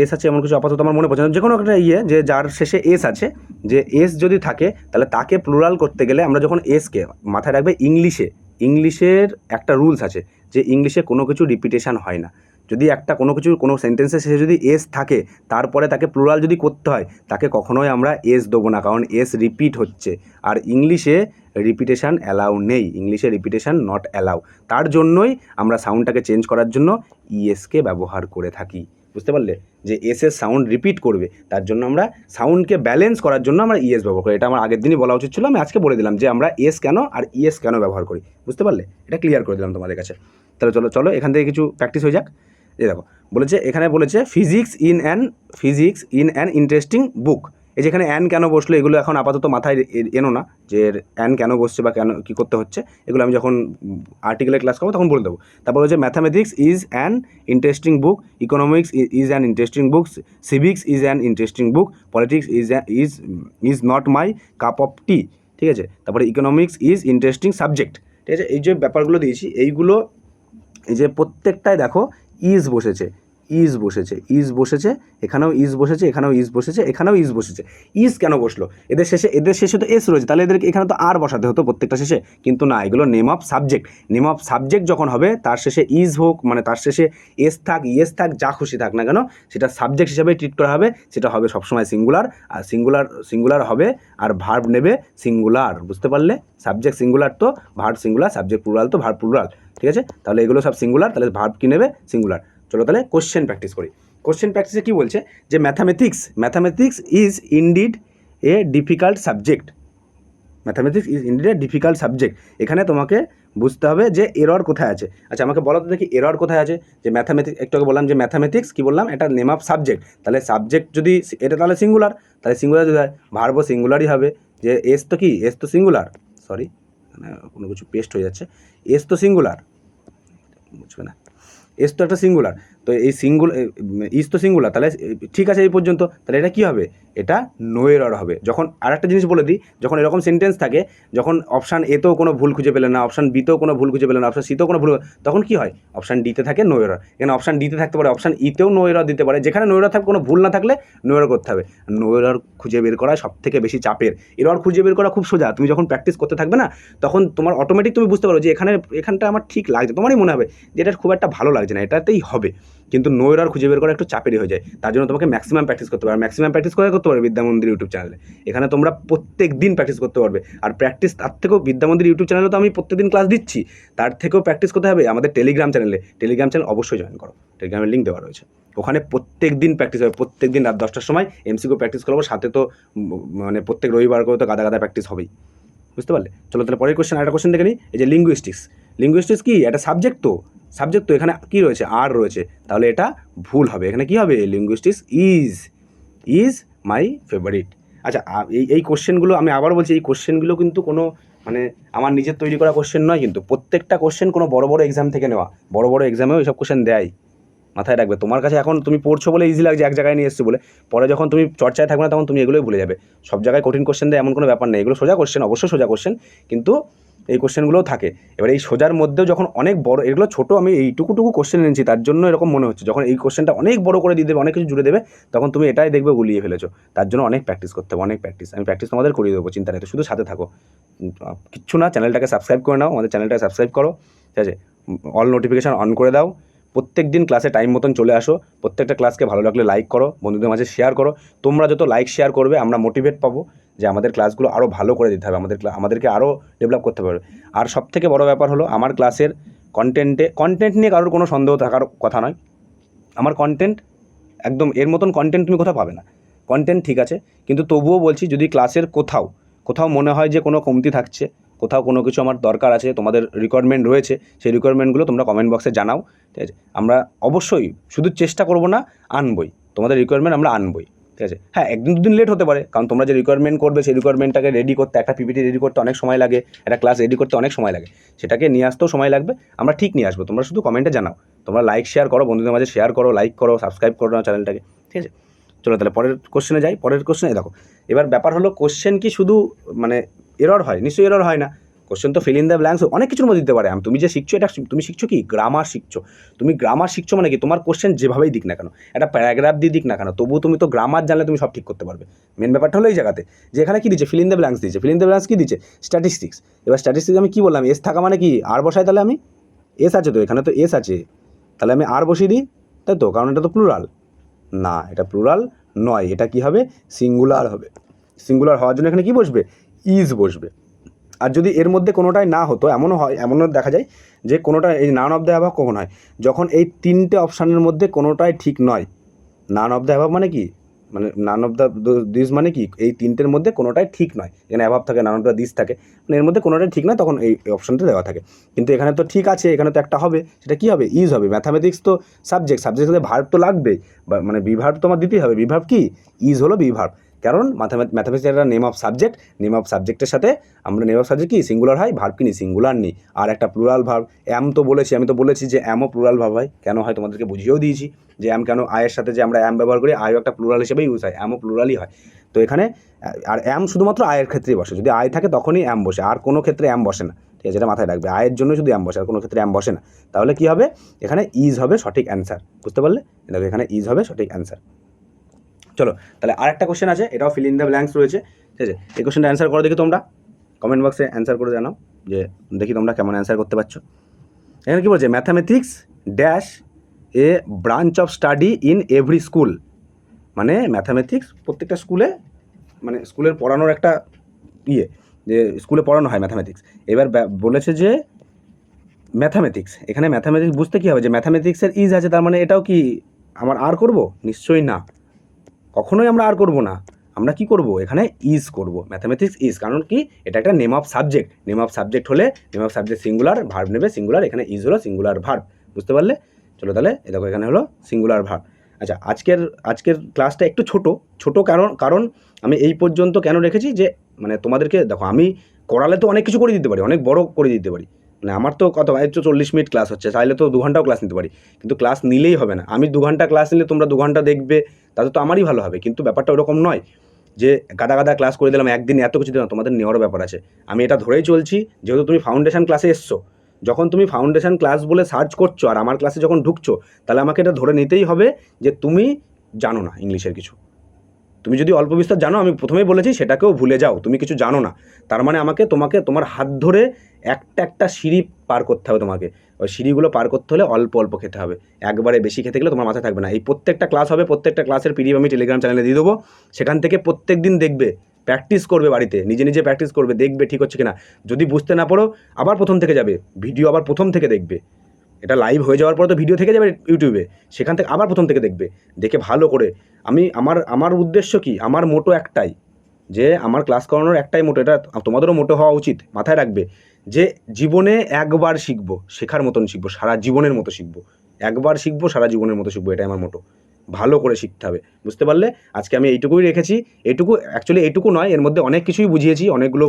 এস আছে এমন কিছু, আপাতত আমার মনে পড়ছে না, যে কোনো একটা যে যার শেষে এস আছে, যে এস যদি থাকে তাহলে তাকে প্লুরাল করতে গেলে আমরা যখন এসকে, মাথায় রাখবে ইংলিশের একটা রুলস আছে যে ইংলিশে কোনো কিছু রিপিটেশান হয় না। যদি কোনো সেন্টেন্সের শেষে যদি এস থাকে, তারপরে তাকে প্লুরাল যদি করতে হয়, তাকে কখনোই আমরা এস দেবো না, কারণ এস রিপিট হচ্ছে, আর ইংলিশে রিপিটেশান অ্যালাউ নেই, ইংলিশে রিপিটেশান নট অ্যালাউ। তার জন্যই আমরা সাউন্ডটাকে চেঞ্জ করার জন্য ইএসকে ব্যবহার করে থাকি, বুঝতে পারলে? যে এসের সাউন্ড রিপিট করবে, তার জন্য আমরা সাউন্ডকে ব্যালেন্স করার জন্য আমরা ইএস ব্যবহার করি। এটা আমার আগের দিনই বলা উচিত ছিল, আমি আজকে বলে দিলাম যে আমরা এস কেন আর ইএস কেন ব্যবহার করি, বুঝতে পারলে? এটা ক্লিয়ার করে দিলাম তোমাদের কাছে। তাহলে চলো এখান থেকে কিছু প্র্যাকটিস হয়ে যাক। এই দেখো এখানে বলেছে ফিজিক্স ইন অ্যান ইন্টারেস্টিং বুক। এই যে এখানে অ্যান কেন বসলো, এগুলো এখন আপাতত মাথায় এনো না, যে অ্যান কেন বসছে বা কেন কী করতে হচ্ছে, এগুলো আমি যখন আর্টিকেলের ক্লাস করবো তখন বলে দেবো। তারপর হচ্ছে mathematics is an interesting book, economics is an interesting book, civics is an interesting book, politics is not my cup of tea, ঠিক আছে। তারপরে ইকোনমিক্স ইজ ইন্টারেস্টিং সাবজেক্ট, ঠিক আছে। এই যে ব্যাপারগুলো দিয়েছি, এই যে প্রত্যেকটায় দেখো ইজ বসেছে, ইজ বসেছে, ইজ বসেছে, এখানেও ইজ বসেছে, এখানেও ইজ বসেছে, এখানেও ইজ বসেছে। ইজ কেন বসলো? এদের শেষে তো এস রয়েছে, তাহলে এদেরকে এখানে তো আর বসাতে হতো প্রত্যেকটা শেষে, কিন্তু না, এগুলো name of subject. Name of subject যখন হবে তার শেষে ইজ হোক, মানে তার শেষে এস থাক, ইয়েস থাক, যা খুশি থাক না কেন, সেটা সাবজেক্ট হিসাবে ট্রিট করা হবে। সেটা হবে সবসময় সিঙ্গুলার, আর সিঙ্গুলার হবে, আর ভার্ব নেবে সিঙ্গুলার। বুঝতে পারলে? সাবজেক্ট সিঙ্গুলার তো ভার্ব সিঙ্গুলার, সাবজেক্ট প্লুরাল তো ভার্ব প্লুরাল। ঠিক আছে, তাহলে এগুলো সব সিঙ্গুলার, তাহলে ভার্ব কী নেবে? সিঙ্গুলার। চলো তাহলে কোশ্চেন প্র্যাকটিস করি। কোশ্চেন প্র্যাকটিসে কী বলছে যে mathematics is indeed A difficult subject. Mathematics is indeed A difficult subject. এখানে তোমাকে বুঝতে হবে যে এরর কোথায় আছে। আচ্ছা, আমাকে বলো তো দেখি এরর কোথায় আছে। যে ম্যাথামেটিক্স, একটু আগে বললাম যে ম্যাথামেটিক্স কী বললাম, এটা নেম অফ সাবজেক্ট। তাহলে সাবজেক্ট যদি এটা, তাহলে সিঙ্গুলার, তাহলে সিঙ্গুলার যদি হয় ভার্বও সিঙ্গুলারই হবে। যে এস তো কি, এস তো সিঙ্গুলার, সরি মানে কোনো কিছু পেস্ট হয়ে যাচ্ছে, এস তো সিঙ্গুলার, বুঝবে না, এস তো একটা সিঙ্গুলার, তো এই ইজ তো সিঙ্গুলার, তাহলে ঠিক আছে এই পর্যন্ত। তাহলে এটা কী হবে? এটা নো এরর হবে। যখন আর একটা জিনিস বলে দিই, যখন এরকম সেন্টেন্স থাকে, যখন অপশান এতেও কোনো ভুল খুঁজে পেলেন না, অপশান বিতেও কোনো ভুল খুঁজে পেলেন না, অপশান সিতেও কোনো ভুল, তখন কী হয়? অপশান ডিতে থাকে নো এরর। এখানে অপশান ডিতে থাকতে পারে, অপশান ইতেও নো এরর দিতে পারে। যেখানে নো এরর থাকবে, কোনো ভুল না থাকলে নো এরর করতে হবে। নো এরর খুঁজে বের করা সব থেকে বেশি চাপের। এরর খুঁজে বের করা খুব সোজা। তুমি যখন প্র্যাকটিস করতে থাকবে না, তখন তোমার অটোমেটিক তুমি বুঝতে পারো যে এখানটা আমার ঠিক লাগছে, তোমারই মনে হবে যে এটা খুব একটা ভালো লাগছে না, এটাতেই হবে। কিন্তু নো এরর খুঁজে বের করা একটু চাপেরই হয়ে যায়। তার জন্য তোমাকে ম্যাক্সিমাম প্র্যাকটিস করতে পারবে। ম্যাক্সিমাম প্র্যাকটিস করতে পারবে বিদ্যামন্দির ইউটিউব চ্যানেলে। এখানে তোমরা প্রত্যেক দিন প্র্যাকটিস করতে পারবে। আর প্র্যাকটিস তার থেকেও বিদ্যামন্দির ইউটিউব চ্যানেলে তো আমি প্রত্যেকদিন ক্লাস দিচ্ছি, তার থেকেও প্র্যাকটিস করতে হবে আমাদের টেলিগ্রাম চ্যানেলে। টেলিগ্রাম চ্যানেল অবশ্যই জয়েন করো, টেলিগ্রামের লিঙ্ক দেওয়া রয়েছে। ওখানে প্রত্যেক দিন প্র্যাকটিস হবে, প্রত্যেক দিন রাত 10টার সময় এমসিকিউ প্র্যাকটিস করবো, সাথে তো মানে প্রত্যেক রবিবার করে তো গাদা প্র্যাকটিস হবেই। বুঝতে পারলে? চলো তাহলে পরের কোশ্চেন, আরেকটা কোশ্চেন দেখে নিই। এই যে লিঙ্গুইস্টিক্স কি? এটা সাবজেক্ট তো এখানে কী রয়েছে? আর রয়েছে, তাহলে এটা ভুল হবে। এখানে কী হবে? Linguistics is my favourite. আচ্ছা, এই কোশ্চেনগুলো আমি আবার বলছি, এই কোশ্চেনগুলো কিন্তু কোনো মানে আমার নিজের তৈরি করা কোশ্চেন নয়, কিন্তু প্রত্যেকটা কোশ্চেন কোনো বড় বড় এক্সাম থেকে নেওয়া। বড় বড় এক্সামেও এইসব কোশ্চেন দেয়, মাথায় রাখবে। তোমার কাছে এখন তুমি পড়ছো বলে ইজি লাগছে, এক জায়গায় নিয়ে এসছো বলে, পরে যখন তুমি চর্চায় থাকবে না, তখন তুমি এগুলোই ভুলে যাবে। সব জায়গায় কঠিন কোশ্চেন দেয় এমন কোনো ব্যাপার নেই, এগুলো সোজা কোশ্চেন, অবশ্যই সোজা কোশ্চেন, কিন্তু এই কোশ্চেনগুলোও থাকে। এবার এই সোজার মধ্যেও যখন অনেক বড়, এগুলো ছোটো আমি এইটুকু কোশ্চেন এনেছি, তার জন্য এরকম মনে হচ্ছে। যখন এই কোশ্চেনটা অনেক বড় করে দিয়ে দেবে, অনেক কিছু জুড়ে দেবে, তখন তুমি এটাই দেখবে গুলিয়ে ফেলেছো। তার জন্য অনেক প্র্যাকটিস করতে হবে, অনেক প্র্যাকটিস। আমি প্র্যাকটিস তোমাদের করিয়ে দেবো, চিন্তা নেই। তো শুধু সাথে থাকো, কিচ্ছু না, চ্যানেলটাকে সাবস্ক্রাইব করে নাও, আমাদের চ্যানেলটাকে সাবস্ক্রাইব করো, ঠিক আছে, অল নোটিফিকেশান অন করে দাও। প্রত্যেক দিন ক্লাসে টাইম মতন চলে আসো। প্রত্যেকটা ক্লাসকে ভালো লাগলে লাইক করো, বন্ধুদের মাঝে শেয়ার করো। তোমরা যত লাইক শেয়ার করবে, আমরা মোটিভেট পাবো যে আমাদের ক্লাসগুলো আরও ভালো করে দিতে হবে, আমাদেরকে আরও ডেভেলপ করতে পারবে। আর সবথেকে বড় ব্যাপার হলো আমার ক্লাসের কন্টেন্ট নিয়ে কারোর কোনো সন্দেহ থাকার কথা নয়। আমার কন্টেন্ট একদম এর মতন কন্টেন্ট তুমি কোথাও পাবে না। কন্টেন্ট ঠিক আছে, কিন্তু তবুও বলছি, যদি ক্লাসের কোথাও মনে হয় যে কোনো কমতি থাকছে, কোথাও কোনো কিছু আমার দরকার আছে, তোমাদের রিকোয়ারমেন্ট রয়েছে, সেই রিকোয়ারমেন্টগুলো তোমরা কমেন্ট বক্সে জানাও, ঠিক আছে। আমরা অবশ্যই শুধু চেষ্টা করবো না, আনবই তোমাদের রিকোয়ারমেন্ট, আমরা আনবই, ঠিক আছে। হ্যাঁ, একদিন দুদিন লেট হতে পারে, কারণ তোমরা যে রিকোয়ারমেন্ট করবে, সেই রিকোয়ারমেন্টটাকে রেডি করতে, একটা পিপিটি রেডি করতে অনেক সময় লাগে, একটা ক্লাস রেডি করতে অনেক সময় লাগে, সেটাকে নিয়ে আসতেও সময় লাগবে। আমরা ঠিক নিয়ে আসবো, তোমরা শুধু কমেন্টে জানাও। তোমরা লাইক শেয়ার করো, বন্ধুদের মাঝে শেয়ার করো, লাইক করো, সাবস্ক্রাইব করো না চ্যানেলটাকে, ঠিক আছে। চলো তাহলে পরের কোশ্চেনে যাই। পরের কোশ্চেনে দেখো, এবার ব্যাপার হলো, কোশ্চেন কি শুধু মানে এরর হয়? নিশ্চয়ই এরর হয় না। কোশ্চেন তো ফিল ইন দ্য ব্ল্যাঙ্কস অনেক কিছুর মধ্যে দিতে পারে। তুমি যে শিখছো, এটা তুমি শিখছো কি? গ্রামার শিখছো। তুমি গ্রামার শিখছো মানে কি? তোমার কোশ্চেন যেভাবেই দিক না কেন, একটা প্যারাগ্রাফ দিয়ে দিক না কেন, তবুও তুমি তো গ্রামার জানলে তুমি সব ঠিক করতে পারবে। মেন ব্যাপারটা হলো এই জায়গাতে, যে এখানে কী দিচ্ছে? ফিল ইন দ্য ব্ল্যাঙ্কস দিচ্ছে। ফিল ইন দ্য ব্ল্যাঙ্কস কী দিচ্ছে? স্ট্যাটিস্টিক্স। এবার স্ট্যাটিস্টিক্স আমি কী বললাম? এস থাকা মানে কি? আর বসাই, তাহলে আমি এস আছে তো, এখানে তো এস আছে, তাহলে আমি আর বসিয়ে দিই, তাই তো, কারণ এটা তো প্লুরাল না, এটা প্লুরাল নয়, এটা কি হবে? সিঙ্গুলার হবে। সিঙ্গুলার হওয়ার জন্য এখানে কি বসবে? ইজ বসবে। আর যদি এর মধ্যে কোনোটাই না হতো, এমনও দেখা যায় যে কোনোটা, এই নান অফ দ্য অ্যাবাভ কখন হয়? যখন এই তিনটে অপশানের মধ্যে কোনোটাই ঠিক নয়। নান অফ দ্য অ্যাবাভ মানে কি? মানে নান অফ দ্য দিস মানে কি? এই তিনটের মধ্যে কোনোটাই ঠিক নয়। এখানে অ্যাবাভ থাকে, নান অফ দ্য দিস থাকে, মানে এর মধ্যে কোনোটাই ঠিক নয়, তখন এই অপশানটা দেওয়া থাকে। কিন্তু এখানে তো ঠিক আছে, এখানে তো একটা হবে, সেটা কী হবে? ইজ হবে। ম্যাথামেটিক্স তো সাবজেক্ট হলে ভার্ব তো লাগবেই, মানে বিভার্ব তোমার দিতেই হবে। বিভার্ব কি? ইজ হলো বিভার্ব। কারণ ম্যাথামেটিক্স একটা name of subject, name of সাবজেক্টের সাথে আমরা নেম অফ সাবজেক্ট কি সিঙ্গুলার হয়, ভার্ব কি নি সিঙ্গুলার নি, আর একটা প্লুরাল ভার্ব। অ্যাম তো বলেছি, আমি তো বলেছি যে অ্যামও প্লুরাল ভার্ব হয়, কেন হয় তোমাদেরকে বুঝিয়েও দিয়েছি যে অ্যাম কেন, আয়ের সাথে যে আমরা অ্যাম ব্যবহার করি, আয়ও একটা প্লুরাল হিসেবে ইউজ হয়, অ্যামও প্লুরালই হয়। তো এখানে আর অ্যাম শুধুমাত্র আয়ের ক্ষেত্রেই বসে, যদি আয় থাকে তখনই অ্যাম বসে, আর কোনো ক্ষেত্রে অ্যাম বসে না, ঠিক আছে, এটা মাথায় রাখবে, আয়ের জন্য শুধু অ্যাম বসে, আর কোনো ক্ষেত্রে অ্যাম বসে না। তাহলে কী হবে, এখানে ইজ হবে সঠিক অ্যান্সার, বুঝতে পারলে? দেখো এখানে ইজ হবে সঠিক অ্যান্সার। চলো তাহলে আরেকটা কোশ্চেন আছে, এটাও ফিল ইন দ্য ব্ল্যাঙ্কস রয়েছে, ঠিক আছে, এই কোশ্চেনটা অ্যান্সার করো দেখি তোমরা, কমেন্ট বক্সে অ্যান্সার করে জানাও যে দেখি তোমরা কেমন অ্যান্সার করতে পারছো। এখানে কী বলছে, mathematics dash a branch of study in every school, মানে ম্যাথামেটিক্স প্রত্যেকটা স্কুলে, মানে স্কুলের পড়ানোর একটা ইয়ে, যে স্কুলে পড়ানো হয় ম্যাথামেটিক্স। এবার বলেছে যে ম্যাথামেটিক্স, এখানে ম্যাথামেটিক্স বুঝতে কী হবে, যে ম্যাথামেটিক্সের ইজ আছে, তার মানে এটাও কি আমার আর করব? নিশ্চয়ই না, কখনোই আমরা আর করব না, আমরা কি করব, এখানে ইজ করব, ম্যাথামেটিক্স ইজ, কারণ কি এটা একটা name of subject, name of subject হলে name of subject singular, verb নেবে সিঙ্গুলার, এখানে ইজ হলো সিঙ্গুলার ভার্ব, বুঝতে পারলে? চলো তাহলে এ দেখো এখানে হলো সিঙ্গুলার ভার্ব। আচ্ছা, আজকের ক্লাসটা একটু ছোট কারণ আমি এই পর্যন্ত কেন রেখেছি, যে মানে তোমাদেরকে দেখো, আমি করালে তো অনেক কিছু করে দিতে পারি, অনেক বড় করে দিতে পারি, মানে আমার তো কত 40 মিনিট ক্লাস হচ্ছে, চাইলে তো 2 ঘন্টাও ক্লাস নিতে পারি, কিন্তু ক্লাস নিলেই হবে না, আমি 2 ঘন্টা ক্লাস নিলে তোমরা 2 ঘন্টা দেখবে, তাতে তো আমারই ভালো হবে, কিন্তু ব্যাপারটা ওরকম নয় যে গাদা ক্লাস করে দিলাম একদিন, এত কিছু দিলাম, তোমাদের নেওয়ারও ব্যাপার আছে। আমি এটা ধরেই চলছি, যেহেতু তুমি ফাউন্ডেশন ক্লাসে এসছো, যখন তুমি ফাউন্ডেশন ক্লাস বলে সার্চ করছো আর আমার ক্লাসে যখন ঢুকছো, তাহলে আমাকে এটা ধরে নিতেই হবে যে তুমি জানো না ইংলিশের কিছু। তুমি যদি অল্প বিস্তর জানো, আমি প্রথমেই বলেছি সেটাকেও ভুলে যাও, তুমি কিছু জানো না, তার মানে তোমাকে তোমার হাত ধরে একটা সিঁড়ি পার করতে হবে, তোমাকে ওই সিঁড়িগুলো পার করতে হলে অল্প অল্প খেতে হবে, একবারে বেশি খেতে গেলে তোমার মাথায় থাকবে না। এই প্রত্যেকটা ক্লাস হবে, প্রত্যেকটা ক্লাসের পিডিএফ আমি টেলিগ্রাম চ্যানেলে দিয়ে দেবো, সেখান থেকে প্রত্যেক দিন দেখবে, প্র্যাকটিস করবে, বাড়িতে নিজে প্র্যাকটিস করবে, দেখবে ঠিক হচ্ছে কিনা, যদি বুঝতে না পারো আবার প্রথম থেকে যাবে, ভিডিও আবার প্রথম থেকে দেখবে, এটা লাইভ হয়ে যাওয়ার পর তো ভিডিও থেকে যাবে ইউটিউবে, সেখান থেকে আবার প্রথম থেকে দেখবে, দেখে ভালো করে। আমার উদ্দেশ্য কি, আমার মোটো একটাই, যে আমার ক্লাস করানোর একটাই মোটো, এটা তোমাদেরও মোটো হওয়া উচিত, মাথায় রাখবে যে জীবনে একবার শিখবো, শেখার মতন শিখবো, সারা জীবনের মতো শিখবো, একবার শিখবো সারা জীবনের মতো শিখবো, এটাই আমার মোটো, ভালো করে শিখতে হবে, বুঝতে পারলে? আজকে আমি এইটুকুই রেখেছি, অ্যাকচুয়ালি এইটুকু নয়, এর মধ্যে অনেক কিছুই বুঝিয়েছি, অনেকগুলো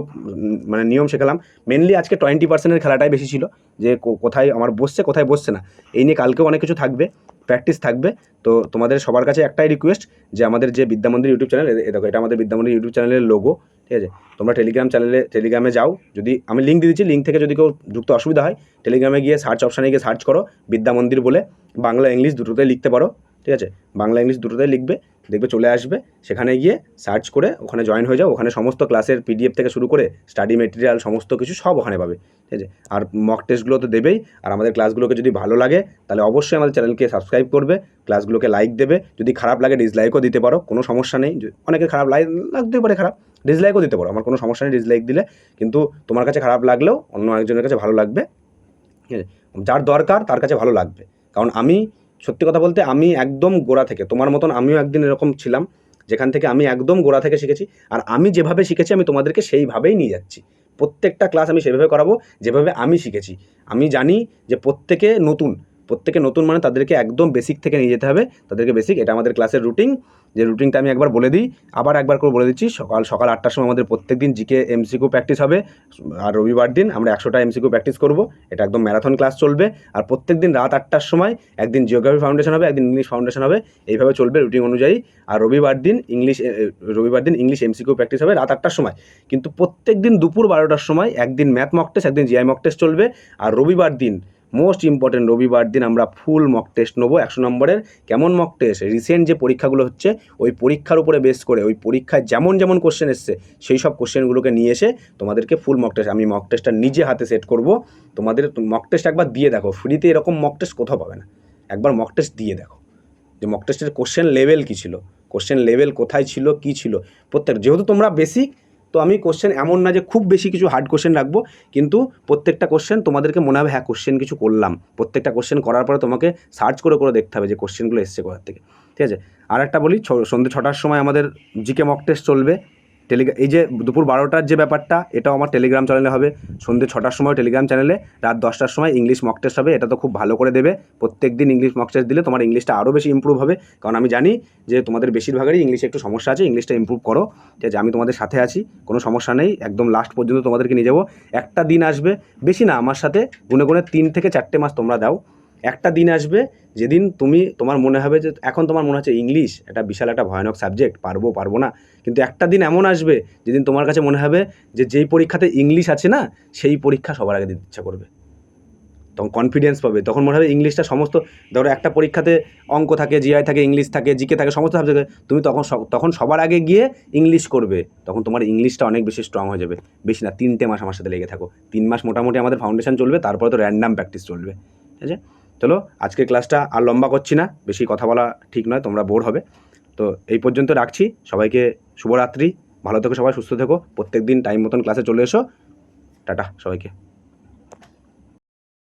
মানে নিয়ম শেখালাম, মেনলি আজকে 20%-এর খেলাটাই বেশি ছিল, যে কোথায় আমার বসছে কোথায় বসছে না, এই নিয়ে কালকেও অনেক কিছু থাকবে, প্র্যাকটিস থাকবে। তো তোমাদের সবার কাছে একটাই রিকোয়েস্ট, যে আমাদের যে বিদ্যামন্দির ইউটিউব চ্যানেল, দেখো এটা আমাদের বিদ্যামন্দির ইউটিউব চ্যানেলের লোগো, ঠিক আছে, তোমরা টেলিগ্রামে যাও, যদি আমি লিঙ্ক দিয়ে দিচ্ছি, লিঙ্ক থেকে যদি কেউ যুক্ত অসুবিধা হয়, টেলিগ্রামে গিয়ে সার্চ অপশানে গিয়ে সার্চ করো বিদ্যামন্দির বলে, বাংলা ইংলিশ দুটোতেই লিখতে পারো, ঠিক আছে, বাংলা ইংলিশ দুটোতেই লিখবে, দেখবে চলে আসবে, সেখানে গিয়ে সার্চ করে ওখানে জয়েন হয়ে যাও, ওখানে সমস্ত ক্লাসের পিডিএফ থেকে শুরু করে স্টাডি মেটেরিয়াল সমস্ত কিছু সব ওখানে পাবে, ঠিক আছে, আর মক টেস্টগুলো তো দেবেই, আর আমাদের ক্লাসগুলোকে যদি ভালো লাগে তাহলে অবশ্যই আমাদের চ্যানেলকে সাবস্ক্রাইব করবে, ক্লাসগুলোকে লাইক দেবে, যদি খারাপ লাগে ডিসলাইকও দিতে পারো, কোনো সমস্যা নেই, অনেকের খারাপ লাগতে পারে, খারাপ ডিসলাইকও দিতে পারো, আমার কোনো সমস্যা নেই ডিসলাইক দিলে, কিন্তু তোমার কাছে খারাপ লাগলেও অন্য একজনের কাছে ভালো লাগবে, ঠিক আছে, যার দরকার তার কাছে ভালো লাগবে, কারণ আমি সত্যি কথা বলতে আমি একদম গোড়া থেকে, তোমার মতন আমিও একদিন এরকম ছিলাম, যেখান থেকে আমি একদম গোড়া থেকে শিখেছি, আর আমি যেভাবে শিখেছি আমি তোমাদেরকে সেইভাবেই নিয়ে যাচ্ছি, প্রত্যেকটা ক্লাস আমি সেভাবে করাবো যেভাবে আমি শিখেছি। আমি জানি যে প্রত্যেকে নতুন মানে তাদেরকে একদম বেসিক থেকে নিয়ে যেতে হবে, তাদেরকে বেসিক, এটা আমাদের ক্লাসের রুটিন, যে রুটিনটা আমি একবার বলে দিই, আবার একবার করে বলে দিচ্ছি, সকাল 8টার সময় আমাদের প্রত্যেক দিন জিকে এমসিকিউ প্র্যাকটিস হবে, আর রবিবার দিন আমরা 100টা এমসিকিউ প্র্যাকটিস করব, এটা একদম ম্যারাথন ক্লাস চলবে, আর প্রত্যেক দিন রাত 8টার সময় একদিন জিওগ্রাফি ফাউন্ডেশন হবে, একদিন ইংলিশ ফাউন্ডেশন হবে, এইভাবে চলবে রুটিন অনুযায়ী, আর রবিবার দিন ইংলিশ এমসিকিউ প্র্যাকটিস হবে রাত 8টার সময়, কিন্তু প্রত্যেক দিন দুপুর 12টার সময় একদিন ম্যাথ মক টেস্ট, একদিন জিআই মক টেস্ট চলবে, আর রবিবার দিন মোস্ট ইম্পর্টেন্ট, রবিবার দিন আমরা ফুল মক টেস্ট নেবো 100 নম্বরের। কেমন মক টেস্ট? রিসেন্ট যে পরীক্ষাগুলো হচ্ছে ওই পরীক্ষার উপরে বেস করে, ওই পরীক্ষায় যেমন কোশ্চেন এসছে সেই সব কোশ্চেনগুলোকে নিয়ে এসে তোমাদেরকে ফুল মক টেস্ট, আমি মক টেস্টটা নিজে হাতে সেট করব, তোমাদের মক টেস্ট একবার দিয়ে দেখো, ফ্রিতে এরকম মক টেস্ট কোথাও পাবে না, একবার মক টেস্ট দিয়ে দেখো যে মক টেস্টের কোশ্চেন লেভেল কী ছিল, কোশ্চেন লেভেল কোথায় ছিল, কী ছিল যেহেতু তোমরা বেসিক, তো আমি কোশ্চেন এমন না যে খুব বেশি কিছু হার্ড কোশ্চেন রাখবো, কিন্তু প্রত্যেকটা কোশ্চেন তোমাদেরকে মনে হবে হ্যাঁ কোশ্চেন কিছু করলাম, প্রত্যেকটা কোশ্চেন করার পরে তোমাকে সার্চ করে দেখতে হবে যে কোশ্চেনগুলো এসছে কোথা থেকে, ঠিক আছে। আর একটা বলি, সন্ধ্যে 6টার সময় আমাদের জিকে মক টেস্ট চলবে, এই যে দুপুর 12টার যে ব্যাপারটা, এটাও আমার টেলিগ্রাম চ্যানেলে হবে। সন্ধ্যে 6টার সময় টেলিগ্রাম চ্যানেলে, রাত 10টার সময় ইংলিশ মক টেস্ট হবে। এটা তো খুব ভালো করে দেবে। প্রত্যেক দিন ইংলিশ মক টেস্ট দিলে তোমার ইংলিশটা আরও বেশি ইম্প্রুভ হবে, কারণ আমি জানি যে তোমাদের বেশিরভাগেরই ইংলিশে একটু সমস্যা আছে। ইংলিশটা ইম্প্রুভ করো, ঠিক আছে? আমি তোমাদের সাথে আছি, কোনো সমস্যা নেই। একদম লাস্ট পর্যন্ত তোমাদেরকে নিয়ে যাবো। একটা দিন আসবে, বেশি না, আমার সাথে গুনে গুনে 3 থেকে 4টে মাস তোমরা দাও। একটা দিন আসবে যেদিন তোমার মনে হবে যে এখন তোমার মনে হচ্ছে ইংলিশ এটা বিশাল একটা ভয়ানক সাবজেক্ট, পারবো না। কিন্তু একটা দিন এমন আসবে যেদিন তোমার কাছে মনে হবে যে যেই পরীক্ষাতে ইংলিশ আছে না, সেই পরীক্ষা সবার আগে দিতে ইচ্ছা করবে। তখন কনফিডেন্স পাবে, তখন মনে হবে ইংলিশটা সমস্ত, ধরো একটা পরীক্ষাতে অঙ্ক থাকে, জিআই থাকে, ইংলিশ থাকে, জিকে থাকে, সমস্ত সাবজেক্টে তুমি তখন সবার আগে গিয়ে ইংলিশ করবে। তখন তোমার ইংলিশটা অনেক বেশি স্ট্রং হয়ে যাবে। বেশি না, 3টে মাস আমার সাথে লেগে থাকো। 3 মাস মোটামুটি আমাদের ফাউন্ডেশন চলবে, তারপরে তো র্যান্ডাম প্র্যাকটিস চলবে, ঠিক আছে? চলো, আজকের ক্লাসটা আর লম্বা করছি না, বেশি কথা বলা ঠিক নয়, তোমরা বোর হবে। তো এই পর্যন্ত রাখছি। সবাইকে শুভরাত্রি, ভালো থেকো সবাই, সুস্থ থেকো। প্রত্যেক দিন টাইম মতন ক্লাসে চলে এসো। টাটা সবাইকে।